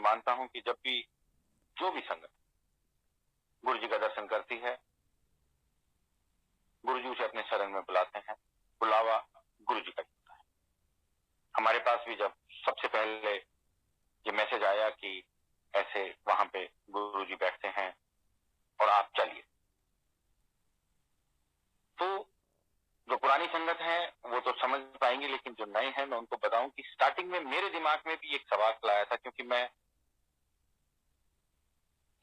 मानता हूं कि जब भी जो भी संगत गुरु जी का दर्शन करती है, गुरु जी उसे अपने शरण में बुलाते हैं। बुलावा गुरु जी का होता है। हमारे पास भी जब सबसे पहले ये मैसेज आया कि ऐसे वहां पे गुरु जी बैठते हैं और आप चलिए, तो जो पुरानी संगत है वो तो समझ पाएंगे, लेकिन जो नए हैं मैं उनको बताऊं कि स्टार्टिंग में मेरे दिमाग में भी एक सवाल आया था, क्योंकि मैं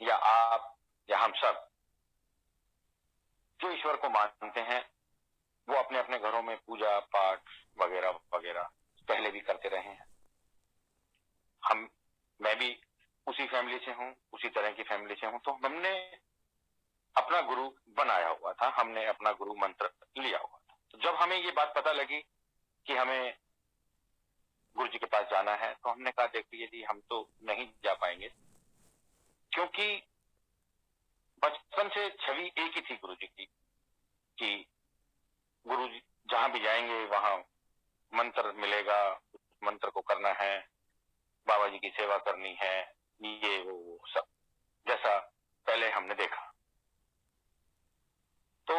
या आप या हम सब जो ईश्वर को मानते हैं वो अपने अपने घरों में पूजा पाठ वगैरह वगैरह पहले भी करते रहे हैं। मैं भी उसी फैमिली से हूं, उसी तरह की फैमिली से हूं, तो हमने अपना गुरु बनाया हुआ था, हमने अपना गुरु मंत्र लिया हुआ था। तो जब हमें ये बात पता लगी कि हमें गुरु जी के पास जाना है, तो हमने कहा देखिए जी हम तो नहीं जा पाएंगे, क्योंकि बचपन से छवि एक ही थी गुरु जी की कि गुरु जी जहां भी जाएंगे वहां मंत्र मिलेगा, मंत्र को करना है, बाबा जी की सेवा करनी है, ये वो सब जैसा पहले हमने देखा। तो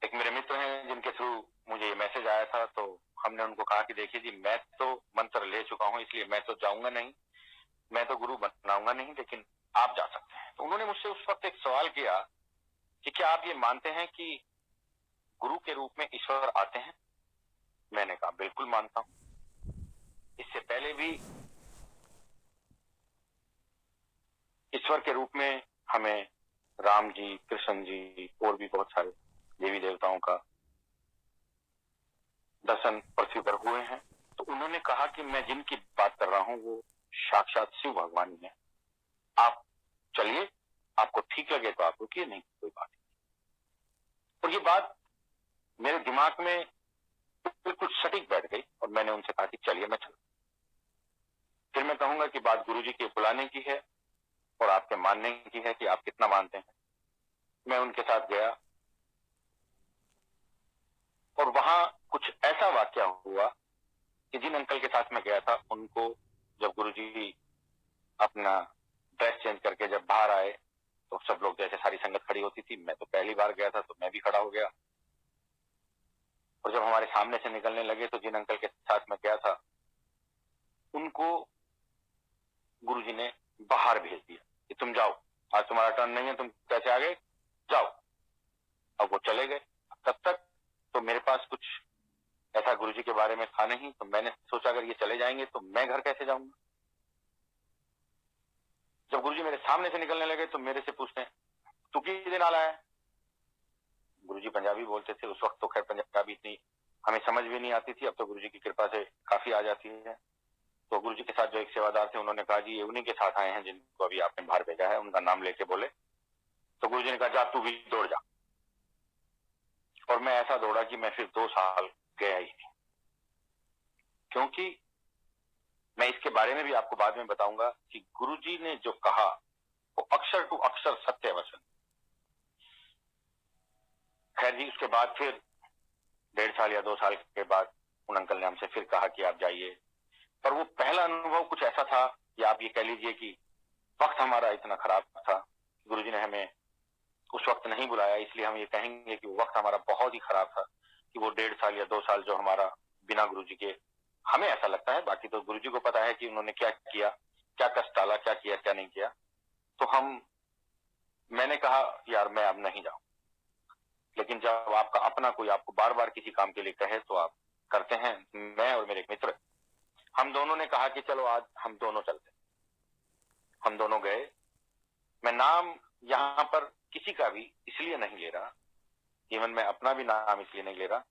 एक मेरे मित्र हैं जिनके थ्रू मुझे ये मैसेज आया था, तो हमने उनको कहा कि देखिए जी मैं तो मंत्र ले चुका हूं, इसलिए मैं तो जाऊंगा नहीं, मैं तो गुरु बनाऊंगा नहीं, लेकिन आप जा सकते हैं। तो उन्होंने मुझसे उस वक्त एक सवाल किया कि क्या आप ये मानते हैं कि गुरु के रूप में ईश्वर आते हैं? मैंने कहा बिल्कुल मानता हूं। इससे पहले भी ईश्वर के रूप में हमें राम जी, कृष्ण जी और भी बहुत सारे देवी देवताओं का दर्शन पृथ्वी पर हुए हैं। तो उन्होंने कहा कि मैं जिनकी बात कर रहा हूं वो साक्षात शिव भगवान ही है, आप चलिए, आपको ठीक लगे तो आप रुकिए, नहीं कोई बात नहीं। और ये बात मेरे दिमाग में बिल्कुल सटीक बैठ गई और मैंने उनसे कहा कि चलिए मैं चलूं। फिर मैं कहूंगा कि बात गुरु जी के बुलाने की है और आपके मानने की है कि आप कितना मानते हैं। मैं उनके साथ गया और वहां कुछ ऐसा वाकया हुआ कि जिन अंकल के साथ मैं गया था उनको जब गुरु जी अपना ड्रेस चेंज करके जब बाहर आए तो सब लोग जैसे सारी संगत खड़ी होती थी, मैं तो पहली बार गया था तो मैं भी खड़ा हो गया। और जब हमारे सामने से निकलने लगे तो जिन अंकल के साथ मैं गया था उनको गुरु जी ने बाहर भेज दिया कि तुम जाओ, आज तुम्हारा टर्न नहीं है, तुम कैसे आ गए, जाओ। अब वो चले गए। तब तक तो मेरे पास कुछ ऐसा गुरु जी के बारे में था नहीं, तो मैंने सोचा अगर ये चले जाएंगे तो मैं घर कैसे जाऊंगा। जब गुरु जी मेरे सामने से निकलने लगे तो मेरे से पूछते हैं तू किस दिन आला है। गुरु जी पंजाबी बोलते थे उस वक्त, तो खैर पंजाबी इतनी हमें समझ भी नहीं आती थी, अब तो गुरु जी की कृपा से काफी आ जाती है। तो गुरु जी के साथ जो एक सेवादार थे उन्होंने कहा जी ये उन्हीं के साथ आए हैं जिनको अभी आपने बाहर भेजा है, उनका नाम लेके बोले। तो गुरु जी ने कहा जा तू भी दौड़ जा। और मैं ऐसा दौड़ा कि मैं फिर 2 साल गया ही नहीं, क्योंकि मैं इसके बारे में भी आपको बाद में बताऊंगा कि गुरु जी ने जो कहा वो अक्षर टू अक्षर सत्य वचन। खैर जी उसके बाद फिर 1.5 साल या 2 साल के बाद उन अंकल ने हमसे फिर कहा कि आप जाइए। पर वो पहला अनुभव कुछ ऐसा था कि आप ये कह लीजिए कि वक्त हमारा इतना खराब था, गुरु जी ने हमें उस वक्त नहीं बुलाया, इसलिए हम ये कहेंगे कि वो वक्त हमारा बहुत ही खराब था कि वो 1.5 साल या 2 साल जो हमारा बिना गुरु जी के, हमें ऐसा लगता है, बाकी तो गुरु जी को पता है कि उन्होंने क्या किया, क्या कष्ट डाला, क्या किया क्या नहीं किया। तो मैंने कहा यार मैं अब नहीं जाऊं, लेकिन जब आपका अपना कोई आपको बार बार किसी काम के लिए कहे तो आप करते हैं। मैं और मेरे एक मित्र हम दोनों ने कहा कि चलो आज हम दोनों चलते। हम दोनों गए। मैं नाम यहां पर किसी का भी इसलिए नहीं ले रहा, इवन मैं अपना भी नाम इसलिए नहीं ले रहा,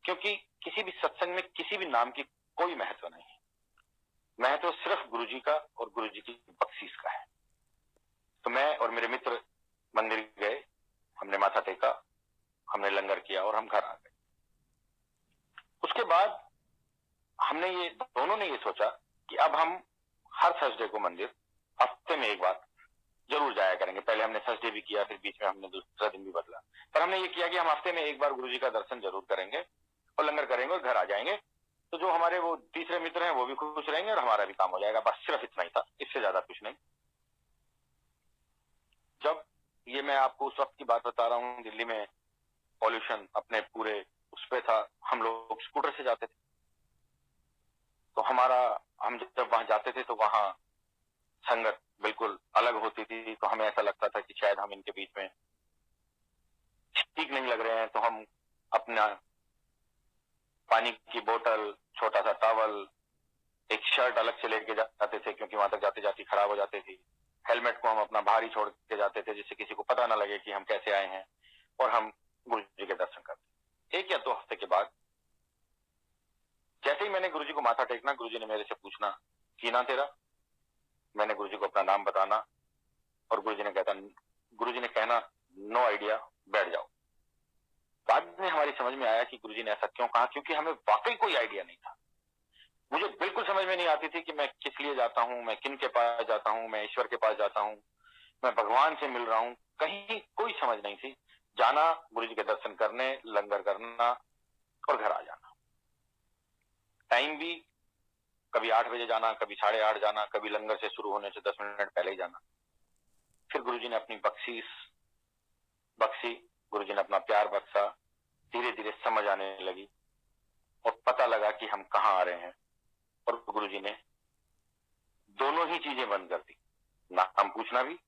क्योंकि किसी भी सत्संग में किसी भी नाम की कोई महत्व नहीं है। महत्व सिर्फ गुरु जी का और गुरु जी की बख्शीश का है। तो मैं और मेरे मित्र मंदिर गए, हमने माथा टेका, हमने लंगर किया और हम घर आ गए। उसके बाद हमने ये दोनों ने ये सोचा कि अब हम हर थर्सडे को मंदिर हफ्ते में एक बार जरूर जाया करेंगे। पहले हमने थर्सडे भी किया, फिर बीच में हमने दूसरा दिन भी बदला, पर हमने ये किया कि हम हफ्ते में एक बार गुरु जी का दर्शन जरूर करेंगे और लंगर करेंगे और घर आ जाएंगे। तो जो हमारे वो तीसरे मित्र हैं वो भी खुश रहेंगे और हमारा भी काम हो जाएगा। बस सिर्फ इतना ही था, इससे ज्यादा कुछ नहीं। जब ये मैं आपको उस वक्त की बात बता रहा हूँ, दिल्ली में पॉल्यूशन अपने पूरे उस पे था, हम लोग स्कूटर से जाते थे। तो हम जब वहां जाते थे तो वहां संगत बिल्कुल अलग होती थी, तो हमें ऐसा लगता था कि शायद हम इनके बीच में ठीक नहीं लग रहे हैं। तो हम अपना पानी की बोतल, छोटा सा टॉवल, एक शर्ट अलग से लेके जाते थे, क्योंकि वहां तक जाते जाते खराब हो जाती थी। हेलमेट को हम अपना बाहर ही छोड़ के जाते थे, जिससे किसी को पता ना लगे कि हम कैसे आए हैं, और हम गुरु जी के दर्शन करते। 1 या 2 हफ्ते के बाद जैसे ही मैंने गुरु जी को माथा टेकना, गुरु जी ने मेरे से पूछना की ना तेरा। मैंने गुरु जी को अपना नाम बताना, और गुरु जी ने कहना नो आइडिया, बैठ जाओ। बाद में हमारी समझ में आया कि गुरु जी ने ऐसा क्यों कहा, क्योंकि हमें वाकई कोई आइडिया नहीं था। मुझे बिल्कुल समझ में नहीं आती थी कि मैं किस लिए जाता हूँ, मैं किन के पास जाता हूँ, मैं ईश्वर के पास जाता हूँ, मैं भगवान से मिल रहा हूँ, कहीं कोई समझ नहीं थी। जाना, गुरु जी के दर्शन करने, लंगर करना और घर आ जाना। टाइम भी कभी 8 बजे जाना, कभी 8:30 जाना, कभी लंगर से शुरू होने से 10 मिनट पहले ही जाना। फिर गुरु जी ने अपनी बख्शीश बख्शी, गुरु जी ने अपना प्यार बख्शा। धीरे धीरे समझ आने लगी और पता लगा कि हम कहाँ आ रहे हैं, और गुरु जी ने दोनों ही चीजें बंद कर दी, नाम पूछना भी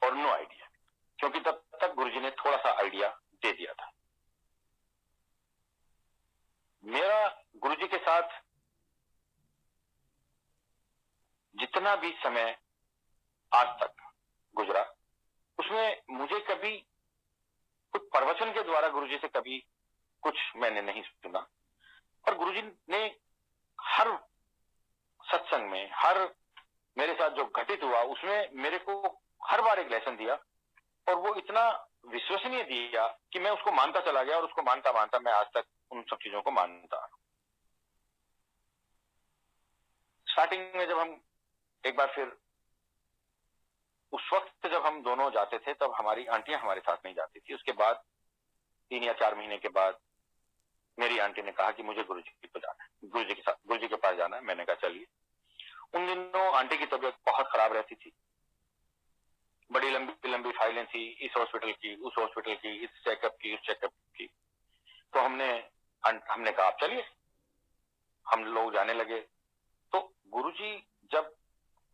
और नो आइडिया, क्योंकि तब तक गुरु जी ने थोड़ा सा आइडिया दे दिया था। मेरा गुरु जी के साथ जितना भी समय आज तक गुजरा, उसमें मुझे कभी कुछ प्रवचन के द्वारा गुरु जी से कभी कुछ मैंने नहीं सुना, और गुरु जी ने हर सत्संग में, हर मेरे साथ जो घटित हुआ उसमें मेरे को हर बार एक लेसन दिया, और वो इतना विश्वसनीय दिया कि मैं उसको मानता चला गया, और उसको मानता मानता मैं आज तक उन सब चीजों को मानता। स्टार्टिंग में जब हम एक बार फिर उस वक्त जब हम दोनों जाते थे, तब हमारी आंटियां हमारे साथ नहीं जाती थी। उसके बाद 3 या 4 महीने के बाद मेरी आंटी ने कहा कि मुझे गुरु जी को जाना है, गुरु जी के साथ, गुरु जी के पास जाना है। मैंने कहा चलिए। उन दिनों आंटी की तबीयत बहुत खराब रहती थी, बड़ी लंबी लंबी फाइलें थी, इस हॉस्पिटल की, उस हॉस्पिटल की, इस चेकअप की, उस चेकअप की। तो हमने कहा आप चलिए। हम लोग जाने लगे। तो गुरुजी जब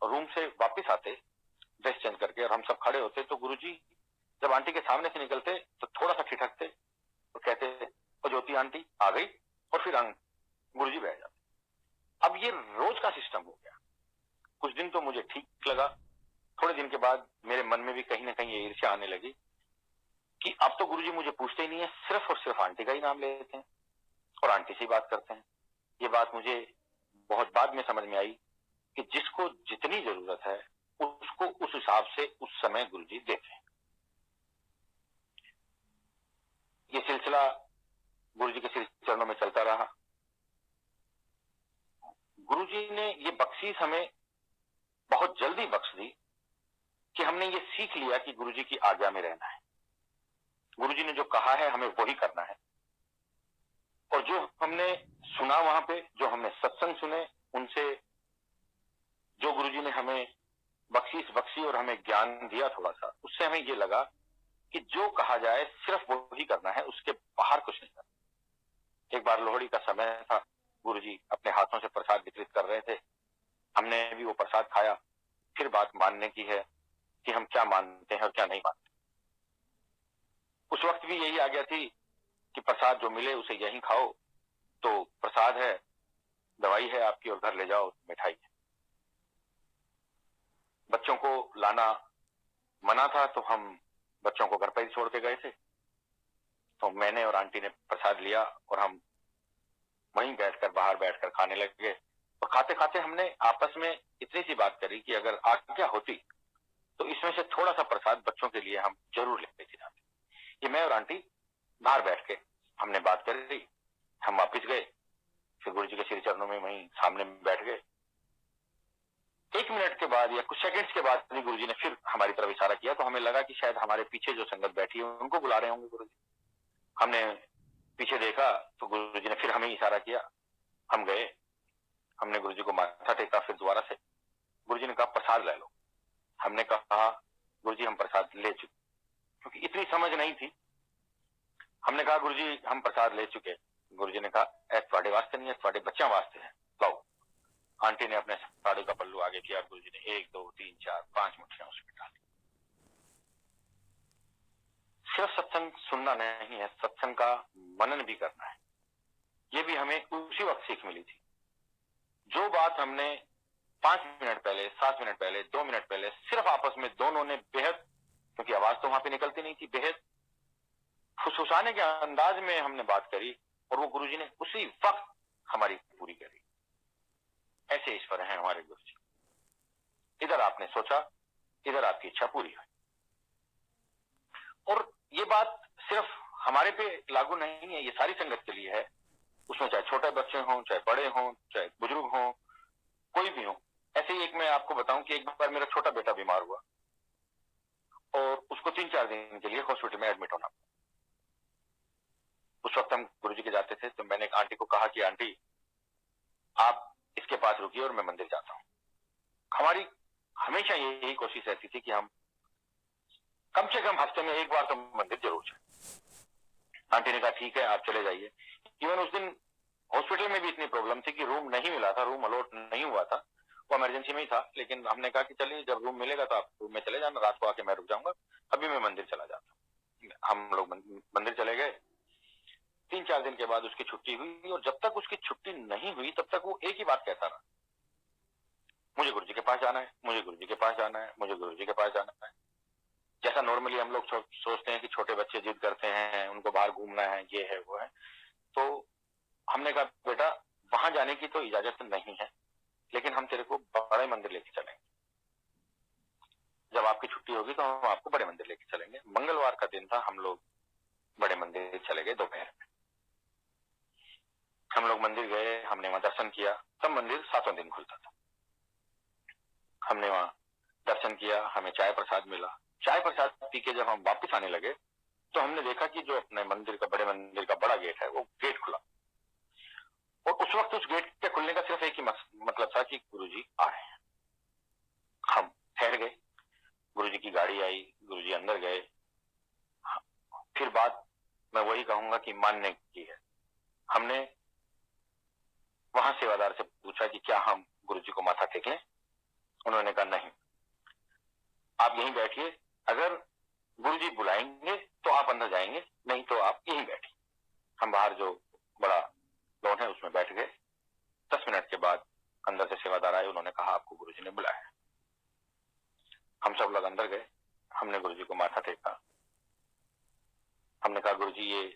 रूम से वापस आते ड्रेस चेंज करके, और हम सब खड़े होते, तो गुरुजी जब आंटी के सामने से निकलते तो थोड़ा सा ठिठकते तो कहते ओ ज्योति आंटी आ गई, और फिर गुरुजी बैठ जाते। अब ये रोज का सिस्टम हो गया। कुछ दिन तो मुझे ठीक लगा, थोड़े दिन के बाद मेरे मन में भी कहीं ना कहीं ये ईर्ष्या आने लगी कि अब तो गुरुजी मुझे पूछते ही नहीं है, सिर्फ और सिर्फ आंटी का ही नाम लेते हैं और आंटी से ही बात करते हैं। ये बात मुझे बहुत बाद में समझ में आई कि जिसको जितनी जरूरत है उसको उस हिसाब से उस समय गुरुजी देते हैं। ये सिलसिला गुरुजी के श्री चरणों में चलता रहा। गुरुजी ने ये बख्शीश हमें बहुत जल्दी बख्श दी कि हमने ये सीख लिया कि गुरुजी की आज्ञा में रहना है। गुरुजी ने जो कहा है हमें वही करना है, और जो हमने सुना वहां पे, जो हमने सत्संग सुने उनसे, जो गुरुजी ने हमें बख्शीश बख्शी और हमें ज्ञान दिया थोड़ा सा, उससे हमें ये लगा कि जो कहा जाए सिर्फ वो ही करना है, उसके बाहर कुछ नहीं करना। एक बार लोहड़ी का समय था, गुरुजी अपने हाथों से प्रसाद वितरित कर रहे थे, हमने भी वो प्रसाद खाया। फिर बात मानने की है कि हम क्या मानते हैं और क्या नहीं मानते। उस वक्त भी यही आज्ञा थी कि प्रसाद जो मिले उसे यहीं खाओ, तो प्रसाद है, दवाई है आपकी, और घर ले जाओ मिठाई है। बच्चों को लाना मना था, तो हम बच्चों को घर पर ही छोड़ के गए थे। तो मैंने और आंटी ने प्रसाद लिया और हम वहीं बैठकर, बाहर बैठकर खाने लगे। और खाते खाते हमने आपस में इतनी सी बात करी कि अगर आज्ञा होती तो इसमें से थोड़ा सा प्रसाद बच्चों के लिए हम जरूर लेके जाते। ये मैं और आंटी बाहर बैठ के हमने बात करी। हम वापिस गए, फिर गुरु जी के श्री चरणों में वहीं सामने बैठ गए। 1 मिनट के बाद या कुछ सेकंड्स के बाद गुरु जी ने फिर हमारी तरफ इशारा किया, तो हमें लगा कि शायद हमारे पीछे जो संगत बैठी है उनको बुला रहे होंगे गुरु जी। हमने पीछे देखा तो गुरुजी ने फिर हमें इशारा किया। हम गए, हमने गुरुजी को माथा टेका। फिर दोबारा से गुरुजी ने कहा प्रसाद ले लो। हमने कहा गुरुजी हम प्रसाद ले चुके, क्योंकि इतनी समझ नहीं थी। हमने कहा गुरुजी हम प्रसाद ले चुके। गुरुजी ने कहा थोड़े वास्ते नहीं है, थोड़े बच्चों वास्ते है, लाओ। आंटी ने अपने साड़ी का पल्लू आगे किया, गुरुजी ने 1 2 3 4 5 मुट्ठियां उसमें डाली। सिर्फ सत्संग सुनना नहीं है, सत्संग का मनन भी करना है। ये भी हमें उसी वक्त सीख मिली थी। जो बात हमने 5 मिनट पहले, 7 मिनट पहले, 2 मिनट पहले सिर्फ आपस में दोनों ने बेहद, क्योंकि आवाज तो वहां पे निकलती नहीं थी, बेहद फुसफुसाने के अंदाज में हमने बात करी, और वो गुरुजी ने उसी वक्त हमारी पूरी करी। ऐसे ईश्वर हैं हमारे गुरुजी। इधर आपने सोचा, इधर आपकी इच्छा पूरी हुई। और ये बात सिर्फ हमारे पे लागू नहीं है, ये सारी संगत के लिए है। उसमें चाहे छोटे बच्चे हों, चाहे बड़े हों, चाहे बुजुर्ग हों, कोई भी हो। ऐसे ही एक मैं आपको बताऊं कि एक बार मेरा छोटा बेटा बीमार हुआ और उसको 3-4 दिन के लिए हॉस्पिटल में एडमिट होना। उस वक्त हम गुरुजी के जाते थे, तो मैंने एक आंटी को कहा कि आंटी आप इसके पास रुकिए और मैं मंदिर जाता हूं। हमारी हमेशा यही कोशिश रहती थी कि हम कम से कम हफ्ते में एक बार तो मंदिर जरूर जाए। आंटी ने कहा ठीक है आप चले जाइए। इवन उस दिन हॉस्पिटल में भी इतनी प्रॉब्लम थी कि रूम नहीं मिला था, रूम अलॉट नहीं हुआ था, वो इमरजेंसी में ही था। लेकिन हमने कहा कि चलिए जब रूम मिलेगा तो आप रूम में चले जाना, रात को आके मैं रुक जाऊंगा, अभी मैं मंदिर चला जाता हूँ। हम लोग मंदिर चले गए। 3-4 दिन के बाद उसकी छुट्टी हुई, और जब तक उसकी छुट्टी नहीं हुई तब तक वो एक ही बात कहता रहा, मुझे गुरुजी के पास जाना है, मुझे गुरुजी के पास जाना है, मुझे गुरुजी के पास जाना है। जैसा नॉर्मली हम लोग सोचते हैं कि छोटे बच्चे जिद करते हैं, उनको बाहर घूमना है, ये है वो है। तो हमने कहा बेटा वहां जाने की तो इजाजत नहीं है, लेकिन हम तेरे को बड़े मंदिर लेके चलेंगे। जब आपकी छुट्टी होगी तो हम आपको बड़े मंदिर लेके चलेंगे। मंगलवार का दिन था, हम लोग बड़े मंदिर चले गए दोपहर में। हम लोग मंदिर गए, हमने वहां दर्शन किया। तब मंदिर 7वें दिन खुलता था। हमने वहां दर्शन किया, हमें चाय प्रसाद मिला। चाय प्रसाद पी के जब हम वापस आने लगे तो हमने देखा कि जो अपने मंदिर का, बड़े मंदिर का बड़ा गेट है, वो गेट खुला। और उस वक्त उस गेट के खुलने का सिर्फ एक ही मतलब था कि गुरुजी आ रहे हैं। हम ठहर गए, गुरुजी की गाड़ी आई, गुरुजी अंदर गए। फिर बात मैं वही कहूंगा कि मानने की है। हमने वहां सेवादार से पूछा कि क्या हम गुरुजी को माथा टेक लें? उन्होंने कहा नहीं, आप यहीं बैठिए, अगर गुरुजी बुलाएंगे तो आप अंदर जाएंगे, नहीं तो आप यहीं बैठिए। हम बाहर जो बड़ा लॉन है उसमें बैठ गए। 10 मिनट के बाद अंदर से सेवादार आए, उन्होंने कहा आपको गुरुजी ने बुलाया। हम सब लोग अंदर गए, हमने गुरुजी को माथा टेका। हमने कहा गुरुजी ये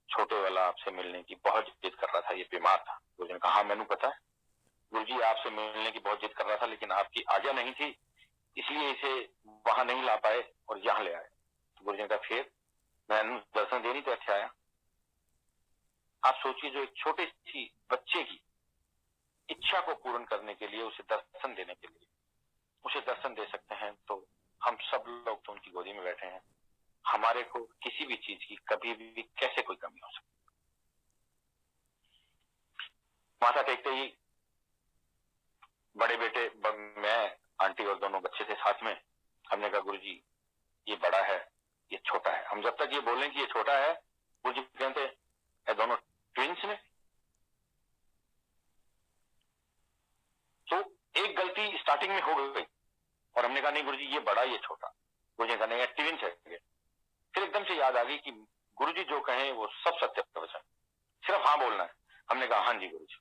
छोटे वाला आपसे मिलने की बहुत जिद कर रहा था, ये बीमार था। गुरुजी ने कहा हाँ मैंने पता है, गुरुजी आपसे मिलने की बहुत जिद कर रहा था, लेकिन आपकी आज्ञा नहीं थी, इसलिए इसे वहां नहीं ला पाए और यहाँ ले आए। तो गुरुजी ने कहा फिर मैं दर्शन देने तो अच्छा आया। आप सोचिए, जो एक छोटे सी बच्चे की इच्छा को पूर्ण करने के लिए, उसे दर्शन देने के लिए उसे दर्शन दे सकते हैं, तो हम सब लोग तो उनकी गोदी में बैठे हैं। हमारे को किसी भी चीज की कभी भी कैसे कोई कमी हो सकती? माथा टेकते ही बड़े बेटे, मैं, आंटी और दोनों बच्चे थे साथ में। हमने कहा गुरुजी ये बड़ा है, ये छोटा है। हम जब तक ये बोलें कि ये छोटा है, गुरुजी कहते हैं दोनों ट्विंस में। तो एक गलती स्टार्टिंग में हो गई और हमने कहा नहीं गुरुजी ये बड़ा, ये छोटा। गुरुजी ने कहा नहीं ट्विंस है। फिर एकदम से याद आ गई कि गुरुजी जो कहें वो सब सत्य वचन, सिर्फ हाँ बोलना है। हमने कहा हाँ जी गुरुजी,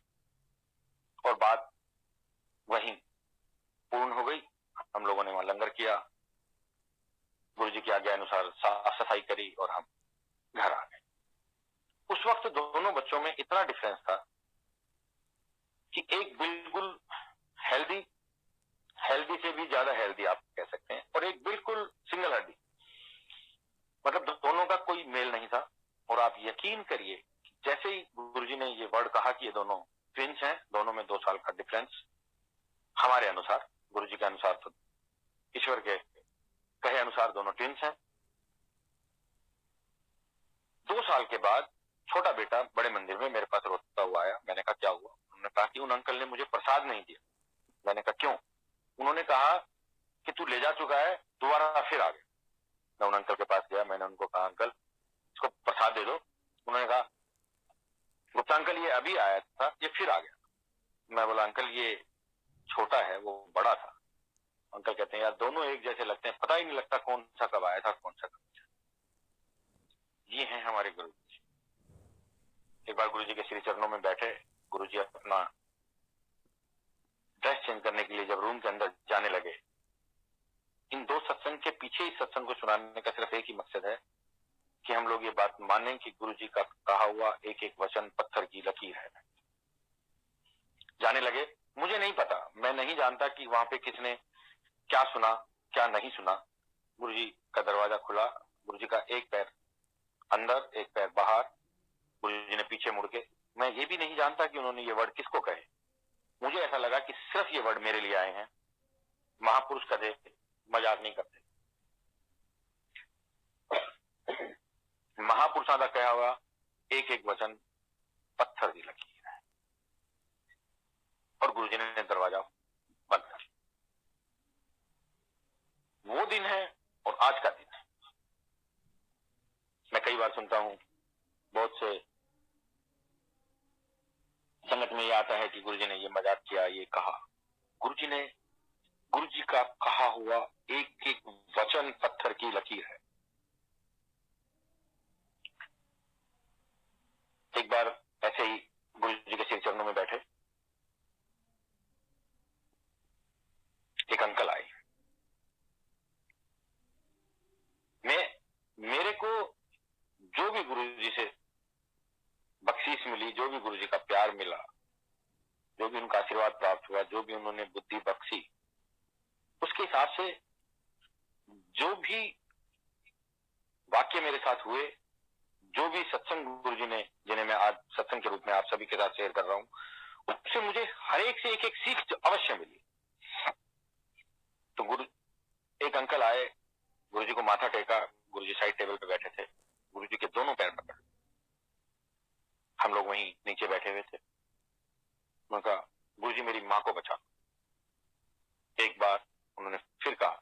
और बात वहीं पूर्ण हो गई। हम लोगों ने वहां लंगर किया, गुरुजी की आज्ञा अनुसार साफ सफाई करी और हम घर आ गए। उस वक्त दोनों बच्चों में इतना डिफरेंस था कि एक बिल्कुल हेल्दी, हेल्दी से भी ज्यादा हेल्दी आप कह सकते हैं, और एक बिल्कुल सिंगल हड्डी, मतलब दोनों का कोई मेल नहीं था। और आप यकीन करिए, जैसे ही गुरुजी ने ये वर्ड कहा कि ये दोनों ट्विंस हैं, दोनों में 2 साल का डिफरेंस, हमारे अनुसार, गुरुजी के अनुसार तो ईश्वर के कहे अनुसार दोनों ट्विंस हैं। 2 साल के बाद छोटा बेटा बड़े मंदिर में मेरे पास रोता हुआ आया। मैंने कहा क्या हुआ? उन्होंने कहा कि उन अंकल ने मुझे प्रसाद नहीं दिया। मैंने कहा क्यों? उन्होंने कहा कि तू ले जा चुका है, दोबारा फिर आ गया। मैं उन अंकल के पास गया, मैंने उनको कहा अंकल इसको प्रसाद दे दो। उन्होंने कहा गुप्ता अंकल ये अभी आया था, ये फिर आ गया। मैं बोला अंकल ये छोटा है, वो बड़ा था। अंकल कहते हैं यार दोनों एक जैसे लगते हैं, पता ही नहीं लगता कौन सा कब आया था कौन सा कब। ये हैं हमारे गुरु जी। एक बार गुरु जी के श्री चरणों में बैठे, गुरु जी अपना ड्रेस चेंज करने के लिए जब रूम के अंदर जाने लगे, इन दो सत्संग के पीछे इस सत्संग को सुनाने का सिर्फ एक ही मकसद है कि हम लोग ये बात मानें कि गुरु जी का कहा हुआ एक एक वचन पत्थर की लकीर है। जाने लगे, मुझे नहीं पता, मैं नहीं जानता कि वहां पे किसने क्या सुना क्या नहीं सुना। गुरु जी का दरवाजा खुला, गुरु जी का एक पैर अंदर एक पैर बाहर, गुरु जी ने पीछे मुड़ के, मैं ये भी नहीं जानता कि उन्होंने ये वर्ड किसको कहे। मुझे ऐसा लगा कि सिर्फ ये वर्ड मेरे लिए आए हैं। महापुरुष कहे, मजाक नहीं करते। महापुरुषों का कहा हुआ एक एक वचन पत्थर की लकीर है। और गुरु जी ने दरवाजा बंद कर। वो दिन है और आज का दिन है। मैं कई बार सुनता हूं, बहुत से संगत में ये आता है कि गुरु जी ने ये मजाक किया, ये कहा। गुरु जी का कहा हुआ एक एक वचन पत्थर की लकीर है। एक बार ऐसे ही गुरु जी के श्री चरणों में बैठे, एक अंकल आए। मेरे को जो भी गुरु जी से बख्शीश मिली, जो भी गुरु जी का प्यार मिला, जो भी उनका आशीर्वाद प्राप्त हुआ, जो भी उन्होंने बुद्धि बख्शी, उसके हिसाब से जो भी वाक्य मेरे साथ हुए, जो भी सत्संग गुरु जी ने, जिन्हें मैं आज सत्संग के रूप में आप सभी के साथ शेयर कर रहा हूं, उससे मुझे हर एक से एक एक सीख अवश्य मिली। तो एक अंकल आए, गुरु जी को माथा टेका, गुरु जी साइड टेबल पे बैठे थे, गुरु जी के दोनों पैर पकड़, हम लोग वहीं नीचे बैठे हुए थे। उन्होंने कहा गुरु जी मेरी मां को बचा। एक बार उन्होंने फिर कहा,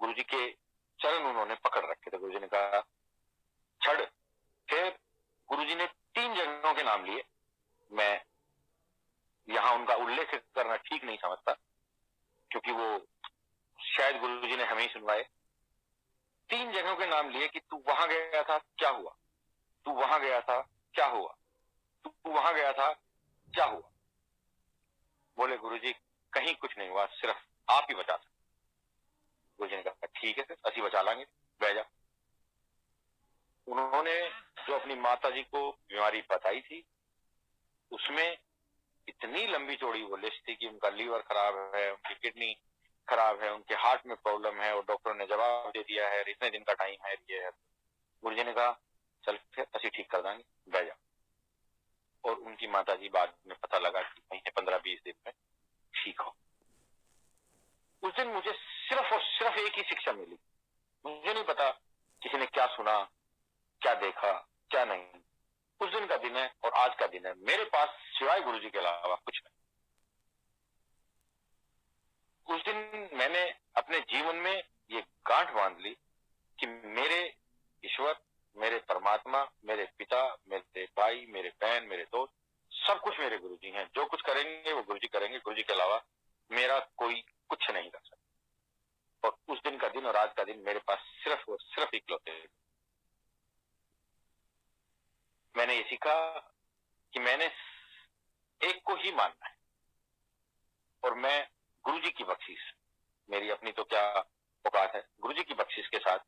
गुरु जी के चरण उन्होंने पकड़ रखे थे। गुरु जी ने कहा छड़। फिर गुरु जी ने 3 जगहों के नाम लिए। मैं यहां उनका उल्लेख करना ठीक नहीं समझता, क्योंकि वो शायद गुरु जी ने हमें ही सुनवाए। 3 जगहों के नाम लिए कि तू वहां गया था क्या हुआ, तू वहां गया था क्या हुआ, तू वहां गया था क्या हुआ। बोले गुरु जी कहीं कुछ नहीं हुआ, सिर्फ आप ही बचा सकते। गुरु जी ने कहा ठीक है सर, असी बचा लांगे, बह जा। उन्होंने जो अपनी माता जी को बीमारी बताई थी, उसमें इतनी लंबी चौड़ी वो लिस्ट थी कि उनका लीवर खराब है, उनकी किडनी खराब है, उनके हार्ट में प्रॉब्लम है, और डॉक्टर ने जवाब दे दिया है इतने दिन का टाइम है, ये है। गुरु जी ने कहा चल फिर असी ठीक कर देंगे, बह जा। और उनकी माता जी बाद में पता लगा कि महीने 15-20 दिन में ठीक हो। उस दिन मुझे सिर्फ और सिर्फ एक ही शिक्षा मिली। मुझे नहीं पता किसी ने क्या सुना, क्या देखा, क्या नहीं। उस दिन का दिन है और आज का दिन है। मेरे पास सिवाय गुरु जी के अलावा कुछ नहीं। उस दिन मैंने अपने जीवन में ये गांठ बांध ली कि मेरे ईश्वर, मेरे परमात्मा, मेरे पिता, मेरे भाई, मेरे बहन, मेरे दोस्त, सब कुछ मेरे गुरु जी हैं। जो कुछ करेंगे वो गुरु जी करेंगे। गुरु जी के अलावा मेरा कोई कुछ नहीं कर सकता। और उस दिन का दिन और आज का दिन मेरे पास सिर्फ और सिर्फ इकलौते हैं। मैंने ये सीखा कि मैंने एक को ही मानना है, और मैं गुरु जी की बख्शीश, मेरी अपनी तो क्या औकात है, गुरु जी की बख्शीश के साथ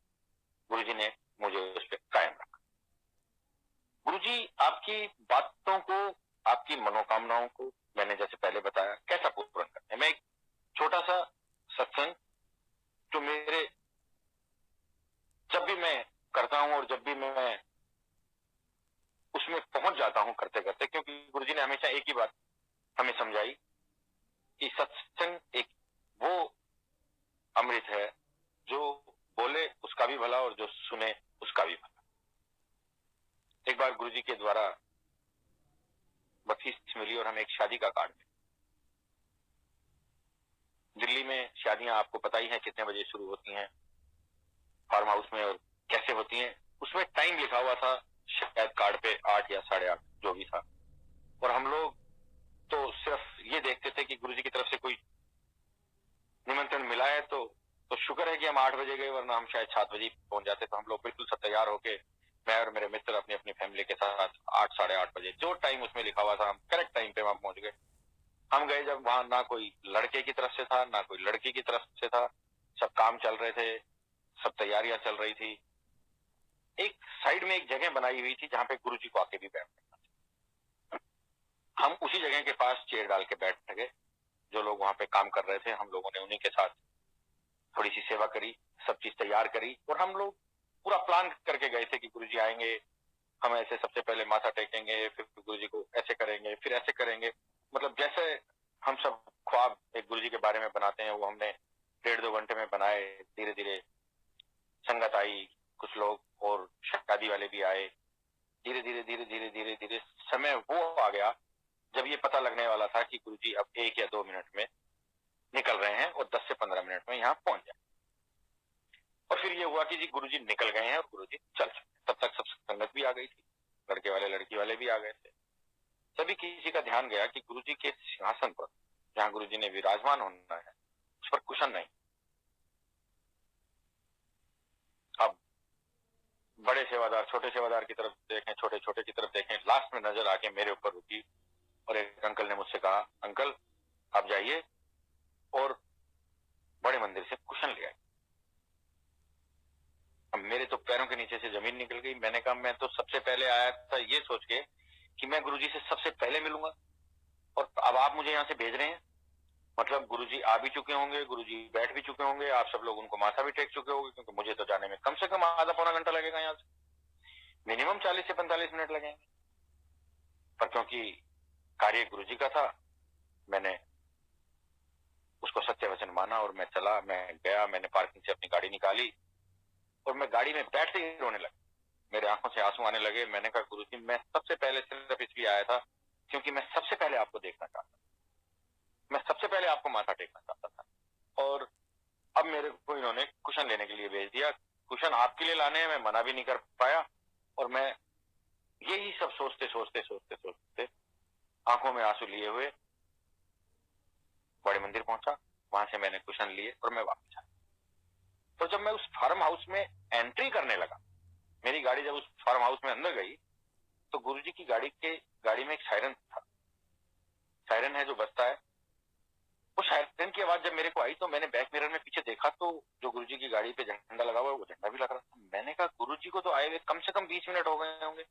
गुरु जी ने मुझे उस पर कायम रखा। गुरु जी आपकी बातों को, आपकी मनोकामनाओं को, मैंने जैसे पहले बताया, कैसा पूर्ण करते हैं। मैं एक छोटा सा सत्संग जो मेरे, जब भी मैं करता हूं और जब भी मैं उसमें पहुंच जाता हूं करते करते, क्योंकि गुरु जी ने हमेशा एक ही बात हमें समझाई कि सत्संग एक वो अमृत है जो बोले उसका भी भला और जो सुने शादी का कार्ड मिला। दिल्ली में शादियां आपको पता ही है कितने बजे शुरू होती हैं फार्म हाउस में और कैसे होती हैं। उसमें टाइम लिखा हुआ था शायद कार्ड पे 8 या 8:30 जो भी था। और हम लोग तो सिर्फ ये देखते थे कि गुरुजी की तरफ से कोई निमंत्रण मिला है तो शुक्र है कि हम 8 बजे गए, वरना हम शायद 7 बजे पहुंच जाते। तो हम लोग बिल्कुल सब तैयार होके, मैं और मेरे मित्र अपनी अपनी फैमिली के साथ 8 8:30 बजे जो टाइम उसमें लिखा हुआ था हम करेक्ट टाइम पे वहां पहुंच गए। हम गए जब वहां ना कोई लड़के की तरफ से था ना कोई लड़की की तरफ से था, सब काम चल रहे थे, सब तैयारियां चल रही थी। एक साइड में एक जगह बनाई हुई थी जहां पे गुरुजी को आके भी बैठना था। हम उसी जगह के पास चेयर डाल के बैठ गए। जो लोग वहां पे काम कर रहे थे हम लोगों ने उन्हीं के साथ थोड़ी सी सेवा करी, सब चीज तैयार करी। और हम लोग पूरा प्लान करके गए थे कि गुरुजी आएंगे, हम ऐसे सबसे पहले माथा टेकेंगे, फिर गुरुजी को ऐसे करेंगे, फिर ऐसे करेंगे। मतलब जैसे हम सब ख्वाब एक गुरुजी के बारे में बनाते हैं वो हमने 1.5-2 घंटे में बनाए। धीरे धीरे संगत आई, कुछ लोग और शादी वाले भी आए। धीरे धीरे धीरे धीरे धीरे धीरे समय वो आ गया जब ये पता लगने वाला था कि गुरुजी अब 1 या 2 मिनट में निकल रहे हैं और 10 से 15 मिनट में यहाँ पहुंच जाए। और फिर ये हुआ कि जी गुरुजी निकल गए हैं और गुरुजी चल चुके। तब तक सब संगत भी आ गई थी, लड़के वाले लड़की वाले भी आ गए थे। सभी किसी का ध्यान गया कि गुरुजी के सिंहासन पर जहां गुरुजी ने विराजमान होना है उस पर कुशन नहीं। अब बड़े सेवादार छोटे सेवादार की तरफ देखें, छोटे छोटे की तरफ देखें, लास्ट में नजर आके मेरे ऊपर रुकी और एक अंकल ने मुझसे कहा, अंकल आप जाइए और बड़े मंदिर से कुशन ले आए। अब मेरे तो पैरों के नीचे से जमीन निकल गई। मैंने कहा मैं तो सबसे पहले आया था ये सोच के कि मैं गुरुजी से सबसे पहले मिलूंगा, और अब आप मुझे यहाँ से भेज रहे हैं। मतलब गुरुजी आ भी चुके होंगे, गुरुजी बैठ भी चुके होंगे, आप सब लोग उनको माथा भी टेक चुके होंगे, क्योंकि मुझे तो जाने में कम से कम आधा पौना घंटा लगेगा, यहाँ से मिनिमम 40 से 45 मिनट लगेंगे। पर क्योंकि कार्य गुरुजी का था मैंने उसको सत्य वचन माना और मैं चला। मैं गया, मैंने पार्किंग से अपनी गाड़ी निकाली और मैं गाड़ी में बैठते ही रोने लगा। मेरे आंखों से आंसू आने लगे। मैंने कहा गुरुजी मैं सबसे पहले सिर्फ इसलिए आया था क्योंकि मैं सबसे पहले आपको देखना चाहता था, मैं सबसे पहले आपको माथा टेकना चाहता था। और अब मेरे को इन्होंने कुशन लेने के लिए भेज दिया। कुशन आपके लिए लाने हैं, मैं मना भी नहीं कर पाया। और मैं यही सब सोचते सोचते सोचते सोचते आंखों में आंसू लिए हुए बड़े मंदिर पहुंचा। वहां से मैंने कुशन लिए और मैं वापस आया। तो जब मैं उस फार्म हाउस में एंट्री करने लगा, मेरी गाड़ी जब उस फार्म हाउस में अंदर गई तो गुरुजी की गाड़ी में एक सायरन था। सायरन है जो बजता है, वो सायरन की आवाज जब मेरे को आई तो मैंने बैक मिरर में पीछे देखा तो जो गुरुजी की गाड़ी पे झंडा लगा हुआ है वो झंडा भी लग रहा था। मैंने कहा गुरुजी को तो आए हुए कम से कम 20 मिनट हो गए होंगे,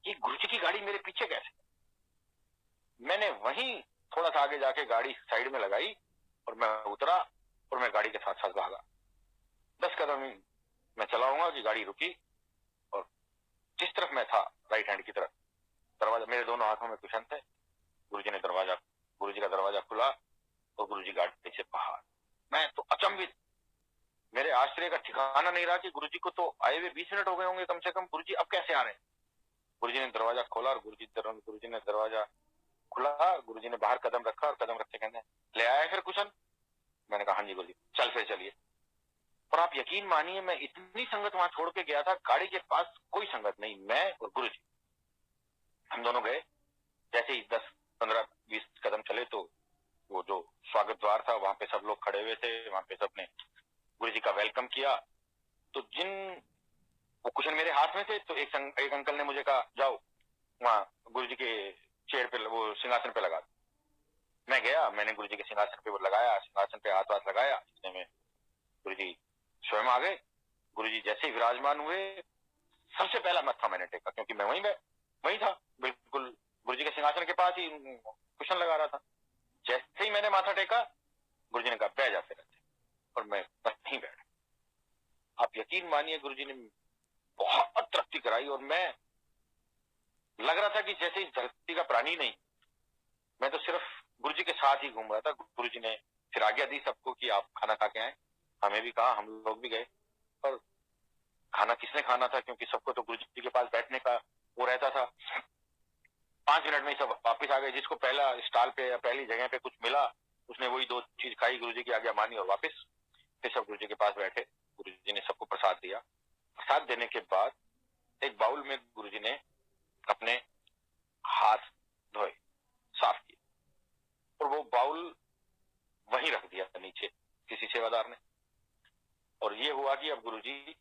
ये गुरुजी की गाड़ी मेरे पीछे कैसे? मैंने वहीं थोड़ा सा आगे जाके गाड़ी साइड में लगाई और मैं उतरा और मैं गाड़ी के साथ साथ भागा। 10 कदम मैं चलाऊंगा कि गाड़ी रुकी और जिस तरफ मैं था राइट हैंड की तरफ दरवाजा, मेरे दोनों हाथों में कुशन थे। गुरुजी का दरवाजा खुला और गुरुजी गाड़ी से बाहर। मैं तो अचंभित, मेरे आश्चर्य का ठिकाना नहीं रहा कि गुरुजी को तो आए हुए 20 मिनट हो गए होंगे कम से कम, गुरुजी अब कैसे आ रहे हैं? गुरुजी ने दरवाजा खोला और गुरुजी ने दरवाजा खुला, गुरुजी ने बाहर कदम रखा और कदम रखते कहते ले आया फिर कुशन? मैंने कहा हाँ जी गुरुजी। चल फिर चलिए। और आप यकीन मानिए मैं इतनी संगत वहां छोड़ के गया था, गाड़ी के पास कोई संगत नहीं, मैं और गुरुजी हम दोनों गए। जैसे ही 10 15 20 कदम चले तो वो जो स्वागत द्वार था वहां पे सब लोग खड़े हुए थे, वहां पे सबने गुरुजी का वेलकम किया। तो वो कुशन मेरे हाथ में थे तो एक अंकल ने मुझे कहा जाओ वहां गुरुजी के चेयर पे, वो सिंहासन पे लगा। मैं गया, मैंने गुरुजी के सिंहासन पे वो लगाया, सिंहासन पे हाथ हाथ लगाया। इतने में गुरुजी स्वयं आ गए। गुरुजी जैसे ही विराजमान हुए सबसे पहला मत्था मैंने टेका, क्योंकि मैं वहीं था बिल्कुल गुरुजी के सिंहासन के पास ही कुशन लगा रहा था। जैसे ही मैंने माथा टेका गुरुजी ने कहा बैठ जा फिर, और मैं वहीं बैठा। आप यकीन मानिए गुरुजी ने बहुत तरक्की कराई और मैं लग रहा था कि जैसे इस धरती का प्राणी नहीं, मैं तो सिर्फ गुरुजी के साथ ही घूम रहा था। गुरुजी ने फिर आज्ञा दी सबको कि आप खाना खा के आए। हमें भी कहा, हम लोग भी गए। और खाना किसने खाना था, क्योंकि सबको तो गुरुजी के पास बैठने का वो रहता था। 5 मिनट में ही सब वापिस आ गए। जिसको पहला स्टॉल पे या पहली जगह पे कुछ मिला उसने वही 2 चीज खाई, गुरुजी की आज्ञा मानी और वापस। फिर सब गुरुजी के पास बैठे, गुरुजी ने सबको प्रसाद दिया। प्रसाद देने के बाद एक बाउल में गुरुजी ने अपने हाथ धोए, साफ किए और वो बाउल वहीं रख दिया नीचे किसी सेवादार ने। और ये हुआ कि अब गुरुजी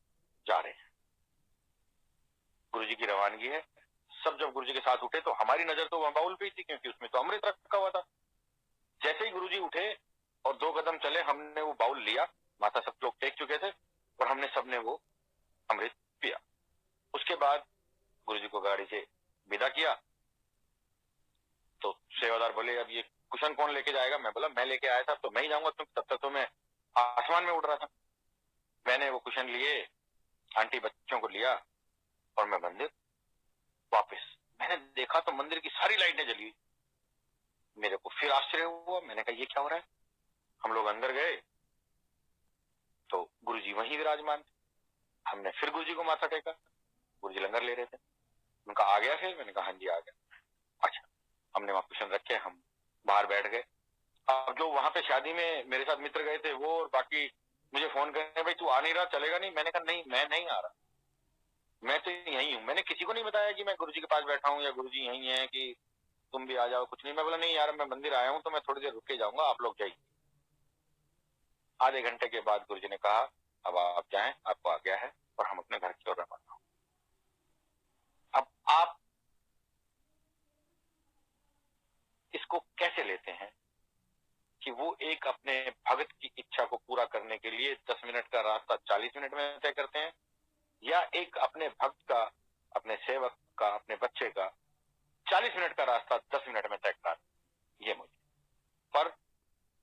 जा रहे हैं, गुरुजी की रवानगी है। सब जब गुरुजी के साथ उठे तो हमारी नजर तो वहां बाउल पे ही थी, क्योंकि उसमें तो अमृत रखा हुआ था। जैसे ही गुरुजी उठे और 2 कदम चले, हमने वो बाउल लिया, माथा सब लोग टेक चुके थे और हमने सबने वो अमृत पिया। उसके बाद गुरुजी को गाड़ी से विदा किया तो सेवादार बोले अब ये कुशन कौन लेके जाएगा? मैं बोला मैं लेके आया था, तो मैं ही जाऊंगा, क्योंकि तब तक तो मैं आसमान में उड़ रहा था। मैंने वो कुशन लिए, आंटी बच्चों को लिया और मैं मंदिर वापस। मैंने देखा तो मंदिर की सारी लाइटें जली हुई। मेरे को फिर आश्चर्य हुआ, मैंने कहा ये क्या हो रहा है? हम लोग अंदर गए तो गुरुजी वहीं विराजमान थे। हमने फिर गुरुजी को माथा टेका, गुरुजी लंगर ले रहे थे। उनका आ गया फिर? मैंने कहा हाँ जी आ गया। अच्छा, हमने वहां कुशन रखे, हम बाहर बैठ गए। अब जो वहां पे शादी में मेरे साथ मित्र गए थे वो और बाकी मुझे फोन करने, भाई तू आ नहीं रहा, चलेगा नहीं? मैंने कहा नहीं, मैं नहीं आ रहा, मैं तो यही हूँ। मैंने किसी को नहीं बताया कि मैं गुरुजी के पास बैठा हूँ या गुरुजी यही है कि तुम भी आ जाओ, कुछ नहीं। मैं बोला नहीं यार, मैं मंदिर आया हूँ तो मैं थोड़ी देर रुक के जाऊंगा, आप लोग जाइए। आधे घंटे के बाद गुरुजी ने कहा अब आप जाएं, आपको आ गया है, और हम अपने घर की ओर रवाना हो। अब आप इसको कैसे लेते हैं कि वो एक अपने भगत की इच्छा को पूरा करने के लिए 10 मिनट का रास्ता 40 मिनट में तय करते हैं, या एक अपने भक्त का, अपने सेवक का, अपने बच्चे का 40 मिनट का रास्ता 10 मिनट में तय कर। ये मुझे, पर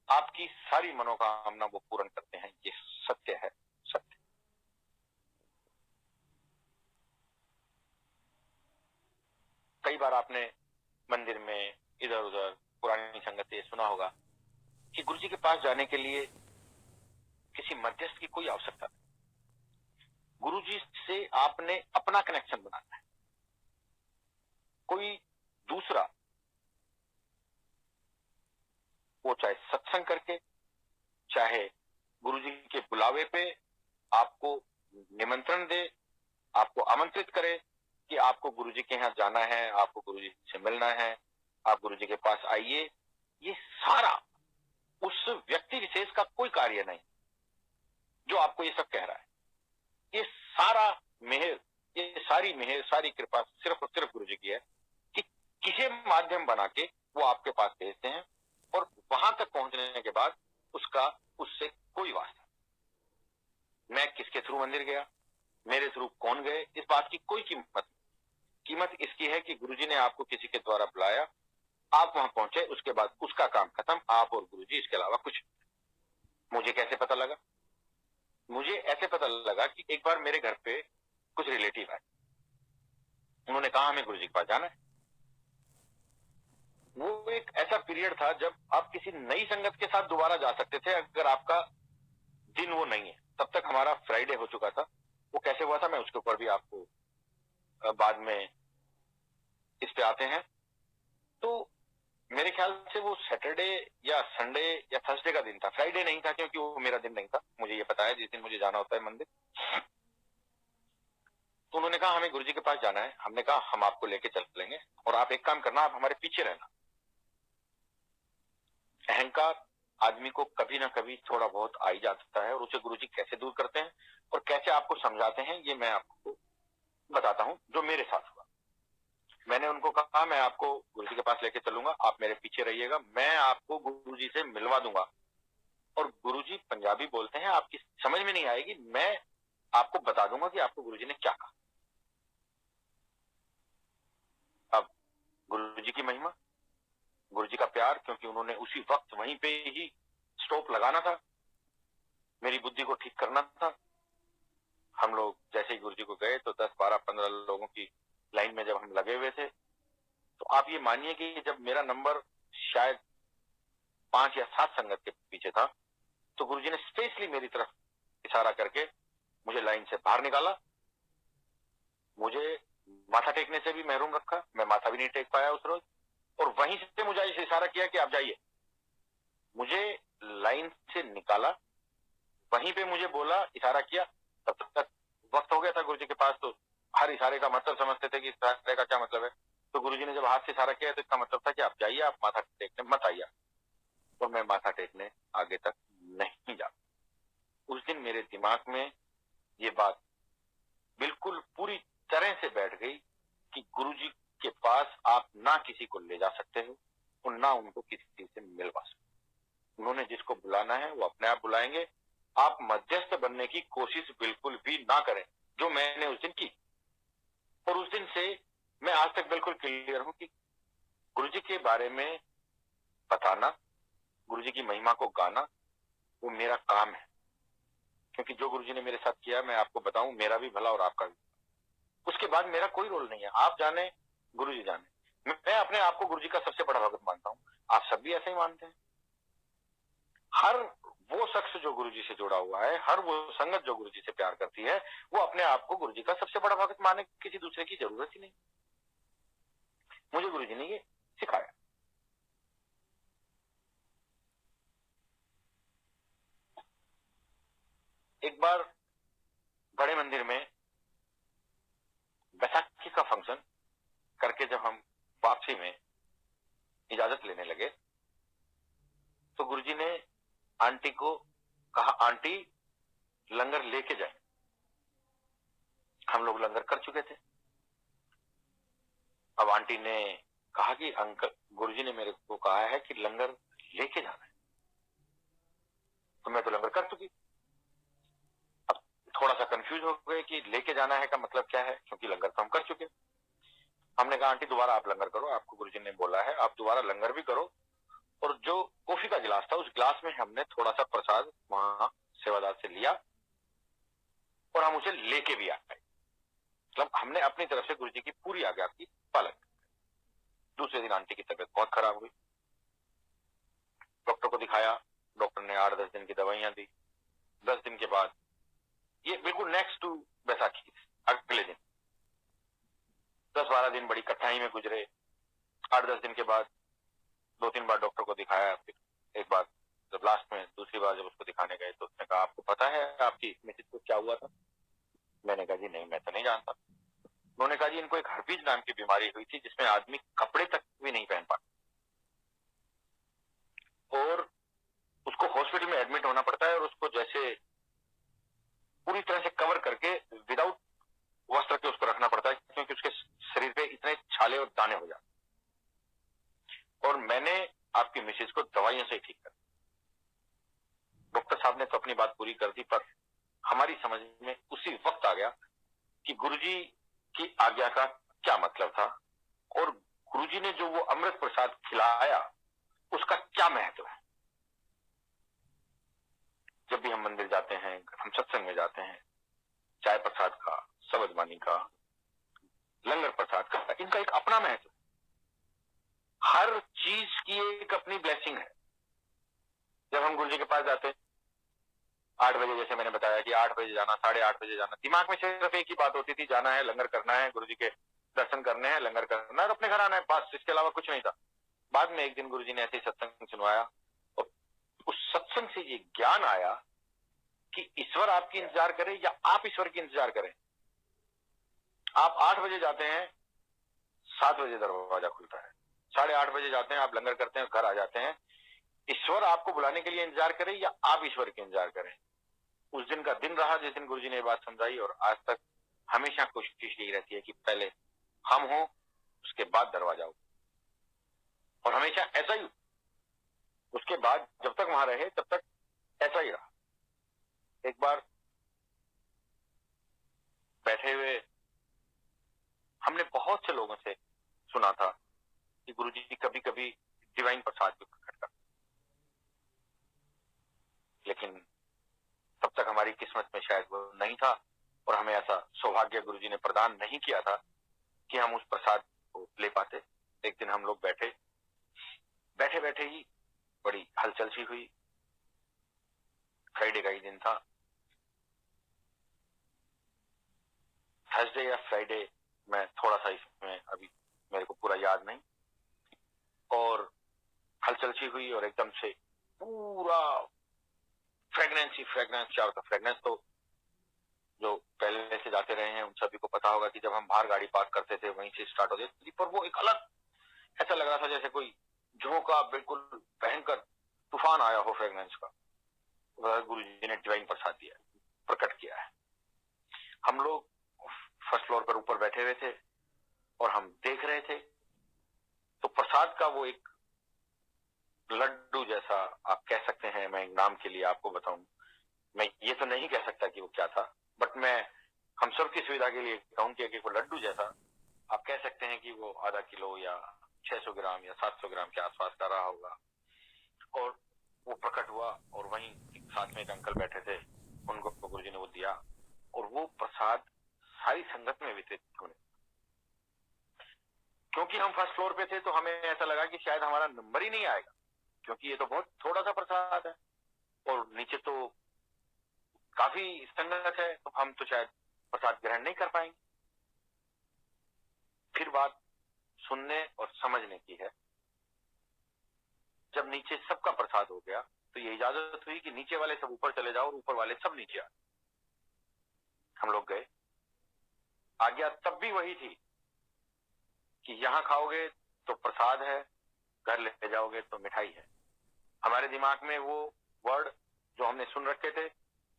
आपकी सारी मनोकामना वो पूर्ण करते हैं, ये सत्य है, सत्य। कई बार आपने मंदिर में इधर उधर पुरानी संगत ये सुना होगा कि गुरुजी के पास जाने के लिए किसी मध्यस्थ की कोई आवश्यकता नहीं, गुरुजी से आपने अपना कनेक्शन बनाना है। कोई दूसरा, वो चाहे सत्संग करके, चाहे गुरुजी के बुलावे पे आपको निमंत्रण दे, आपको आमंत्रित करे कि आपको गुरुजी के यहाँ जाना है, आपको गुरुजी से मिलना है, आप गुरुजी के पास आइए, ये सारा उस व्यक्ति विशेष का कोई कार्य नहीं जो आपको ये सब कह रहा है। ये सारा मेहर, ये सारी मेहर, सारी कृपा सिर्फ और सिर्फ गुरुजी की है कि किसी माध्यम बना के वो आपके पास भेजते हैं, और वहां तक पहुंचने के बाद उसका उससे कोई वास्ता, मैं किसके थ्रू मंदिर गया, मेरे थ्रू कौन गए, इस बात की कोई कीमत इसकी है कि गुरुजी ने आपको किसी के द्वारा बुलाया, आप वहां पहुंचे, उसके बाद उसका काम खत्म, आप और गुरुजी, इसके अलावा कुछ। मुझे कैसे पता लगा? मुझे ऐसे पता लगा कि एक बार मेरे घर पे कुछ रिलेटिव आए, उन्होंने कहा हमें गुरुजी के पास जाना है। वो एक ऐसा पीरियड था जब आप किसी नई संगत के साथ दोबारा जा सकते थे अगर आपका दिन वो नहीं है। तब तक हमारा फ्राइडे हो चुका था। वो कैसे हुआ था मैं उसके ऊपर भी आपको बाद में इस पे आते हैं। तो मेरे ख्याल से वो सैटरडे या संडे या थर्सडे का दिन था, फ्राइडे नहीं था, क्योंकि वो मेरा दिन नहीं था। मुझे ये पता है जिस दिन मुझे जाना होता है मंदिर। तो उन्होंने कहा हमें गुरुजी के पास जाना है। हमने कहा हम आपको लेके चलेंगे, और आप एक काम करना, आप हमारे पीछे रहना। अहंकार आदमी को कभी ना कभी थोड़ा बहुत आ ही जाता है, और उसे गुरुजी कैसे दूर करते हैं और कैसे आपको समझाते हैं, ये मैं आपको बताता हूं जो मेरे साथ हुआ। मैंने उनको कहा मैं आपको गुरुजी के पास लेके चलूंगा, आप मेरे पीछे रहिएगा, मैं आपको गुरुजी से मिलवा दूंगा। और गुरुजी पंजाबी बोलते हैं, आपकी समझ में नहीं आएगी, मैं आपको बता दूंगा कि आपको गुरुजी ने क्या कहा। अब गुरुजी की महिमा, गुरुजी का प्यार, क्योंकि उन्होंने उसी वक्त वहीं पे ही स्टॉप लगाना था, मेरी बुद्धि को ठीक करना था। हम लोग जैसे ही गुरुजी को गए तो 10, 12, 15 लोगों की लाइन में जब हम लगे हुए थे, तो आप ये मानिए कि जब मेरा नंबर शायद 5 या 7 संगत के पीछे था, तो गुरुजी ने स्पेशली मेरी तरफ इशारा करके मुझे लाइन से बाहर निकाला। मुझे माथा टेकने से भी महरूम रखा, मैं माथा भी नहीं टेक पाया उस रोज। और वहीं से मुझे इशारा किया कि आप जाइए, मुझे लाइन से निकाला, वहीं पे मुझे बोला, इशारा किया। तब तक वक्त हो गया था गुरुजी के पास, तो हर इशारे का मतलब समझते थे कि इस इशारे का क्या मतलब है। तो गुरुजी ने जब हाथ से इशारा किया तो इसका मतलब था कि आप जाइए, आप माथा टेकने मत आइए। और मैं माथा टेकने आगे तक नहीं जा। उस दिन मेरे दिमाग में ये बात बिल्कुल पूरी तरह से बैठ गई कि गुरुजी के पास आप ना किसी को ले जा सकते हो और ना उनको किसी से मिलवा सकते। उन्होंने जिसको बुलाना है वो अपने आप बुलाएंगे, आप मध्यस्थ बनने की कोशिश बिल्कुल भी ना करें, जो मैंने उस दिन की। और उस दिन से मैं आज तक बिल्कुल क्लियर हूं कि गुरुजी के बारे में बताना, गुरुजी की महिमा को गाना, वो मेरा काम है। क्योंकि जो गुरुजी ने मेरे साथ किया, मैं आपको बताऊं, मेरा भी भला और आपका भी। उसके बाद मेरा कोई रोल नहीं है, आप जाने गुरुजी जाने। मैं अपने आप को गुरुजी का सबसे बड़ा भगत मानता हूं, आप सब भी ऐसे ही मानते हैं। हर वो शख्स जो गुरुजी से जुड़ा हुआ है, हर वो संगत जो गुरुजी से प्यार करती है, वो अपने आप को गुरुजी का सबसे बड़ा भगत माने, किसी दूसरे की जरूरत ही नहीं। मुझे गुरुजी ने ये सिखाया। एक बार बड़े मंदिर में बैसाखी का फंक्शन करके जब हम वापसी में इजाजत लेने लगे, तो गुरुजी ने आंटी को कहा, आंटी लंगर लेके जाए। हम लोग लंगर कर चुके थे। अब आंटी ने कहा कि अंकल, गुरुजी ने मेरे को कहा है कि लंगर लेके जाना है। तो मैं तो लंगर कर चुकी। अब थोड़ा सा कंफ्यूज हो गए कि लेके जाना है का मतलब क्या है, क्योंकि लंगर तो हम कर चुके। हमने कहा, आंटी दोबारा आप लंगर करो, आपको गुरुजी ने बोला है आप दोबारा लंगर भी करो। और जो कॉफी का गिलास था, उस गिलास में हमने थोड़ा सा प्रसाद वहां सेवादार से लिया और हम उसे लेके भी आए। मतलब हमने अपनी तरफ से गुरुजी की पूरी आज्ञा की पालन। दूसरे दिन आंटी की तबीयत बहुत खराब हुई, डॉक्टर को दिखाया। डॉक्टर ने 8-10 दिन की दवाइयां दी। 10 दिन के बाद, ये बिल्कुल नेक्स्ट टू बैसाखी, अगले दिन 10-12 दिन बड़ी कठिनाई में गुजरे। 8-10 दिन के बाद 2-3 बार डॉक्टर को दिखाया। फिर एक बार जब लास्ट में दूसरी बार जब उसको दिखाने गए, तो उसने कहा, आपको पता है आपकी मिसेज को क्या हुआ था? मैंने कहा, जी नहीं, मैं तो नहीं जानता। उन्होंने कहा, जी इनको एक हर्पीज नाम की बीमारी हुई थी, जिसमें आदमी कपड़े तक भी नहीं पहन पाता और उसको हॉस्पिटल में एडमिट होना पड़ता है और उसको जैसे पूरी तरह से कवर करके विदाउट वस्त्र के उसको रखना पड़ता है, क्योंकि उसके शरीर पे इतने छाले और दाने हो जाते। और मैंने आपकी मिसेज को दवाइयों से ठीक कर। डॉक्टर साहब ने तो अपनी बात पूरी कर दी, पर हमारी समझ में उसी वक्त आ गया कि गुरुजी की आज्ञा का क्या मतलब था और गुरुजी ने जो वो अमृत प्रसाद खिलाया उसका क्या महत्व है। जब भी हम मंदिर जाते हैं, हम सत्संग में जाते हैं, चाय प्रसाद का, सबदमानी का, लंगर प्रसाद का, इनका एक अपना महत्व। हर चीज की एक अपनी ब्लेसिंग है। जब हम गुरुजी के पास जाते हैं 8 बजे, जैसे मैंने बताया कि 8 बजे जाना, 8:30 बजे जाना, दिमाग में सिर्फ एक ही बात होती थी, जाना है, लंगर करना है, गुरुजी के दर्शन करने हैं, लंगर करना है और अपने घर आना है, बस। इसके अलावा कुछ नहीं था। बाद में एक दिन गुरुजी ने ऐसे ही सत्संग सुनवाया और उस सत्संग से ये ज्ञान आया कि ईश्वर आपकी इंतजार करे या आप ईश्वर की इंतजार करें। आप 8 बजे जाते हैं, 7 बजे दरवाजा खुलता है। 8:30 बजे जाते हैं, आप लंगर करते हैं, घर आ जाते हैं। ईश्वर आपको बुलाने के लिए इंतजार करे या आप ईश्वर की इंतजार करें। उस दिन का दिन रहा जिस दिन गुरुजी ने ये बात समझाई, और आज तक हमेशा कोशिश यही रहती है कि पहले हम हो, उसके बाद दरवाजा हो, और हमेशा ऐसा ही। उसके बाद जब तक वहां रहे तब तक ऐसा ही रहा। एक बार बैठे हुए हमने बहुत से लोगों से सुना था कि गुरुजी कभी कभी डिवाइन प्रसाद भी प्रकट करते, लेकिन तब तक हमारी किस्मत में शायद वो नहीं था और हमें ऐसा सौभाग्य गुरुजी ने प्रदान नहीं किया था कि हम उस प्रसाद को ले पाते। एक दिन हम लोग बैठे बैठे ही बड़ी हलचल सी हुई। फ्राइडे का ही दिन था, थर्सडे या फ्राइडे मैं थोड़ा सा इसमें अभी मेरे को पूरा याद नहीं, और हलचल सी हुई और एकदम से पूरा फ्रेगनेंस ही फ्रेगनेंस। चारों तरफ फ्रेगनेंस। तो जो पहले से जाते रहे हैं उन सभी को पता होगा कि जब हम बाहर गाड़ी पार्क करते थे वहीं से स्टार्ट हो जाती थी, पर वो एक अलग ऐसा लग रहा था जैसे कोई झोंका, बिल्कुल भयंकर तूफान आया हो फ्रेगनेंस का। गुरु जी ने डिवाइन प्रसाद दिया, प्रकट किया है। हम लोग फर्स्ट फ्लोर पर ऊपर बैठे हुए थे और हम देख रहे थे, तो प्रसाद का वो एक लड्डू जैसा आप कह सकते हैं, मैं नाम के लिए आपको बताऊं, मैं ये तो नहीं कह सकता कि वो क्या था, बट मैं हम सब की सुविधा के लिए कहूं कि वो लड्डू जैसा आप कह सकते हैं कि वो आधा किलो या 600 ग्राम या 700 ग्राम के आसपास का रहा होगा। और वो प्रकट हुआ और वहीं साथ में एक अंकल बैठे थे, उनको गुरु जी ने वो दिया, और वो प्रसाद सारी संगत में वितरित होने। क्योंकि हम फर्स्ट फ्लोर पे थे तो हमें ऐसा लगा कि शायद हमारा नंबर ही नहीं आएगा, क्योंकि ये तो बहुत थोड़ा सा प्रसाद है और नीचे तो काफी संगत है, तो हम तो शायद प्रसाद ग्रहण नहीं कर पाएंगे। फिर बात सुनने और समझने की है। जब नीचे सबका प्रसाद हो गया तो ये इजाजत हुई कि नीचे वाले सब ऊपर चले जाओ और ऊपर वाले सब नीचे आ। हम लोग गए। आज्ञा तब भी वही थी कि यहां खाओगे तो प्रसाद है, घर ले जाओगे तो मिठाई है। हमारे दिमाग में वो वर्ड जो हमने सुन रखे थे,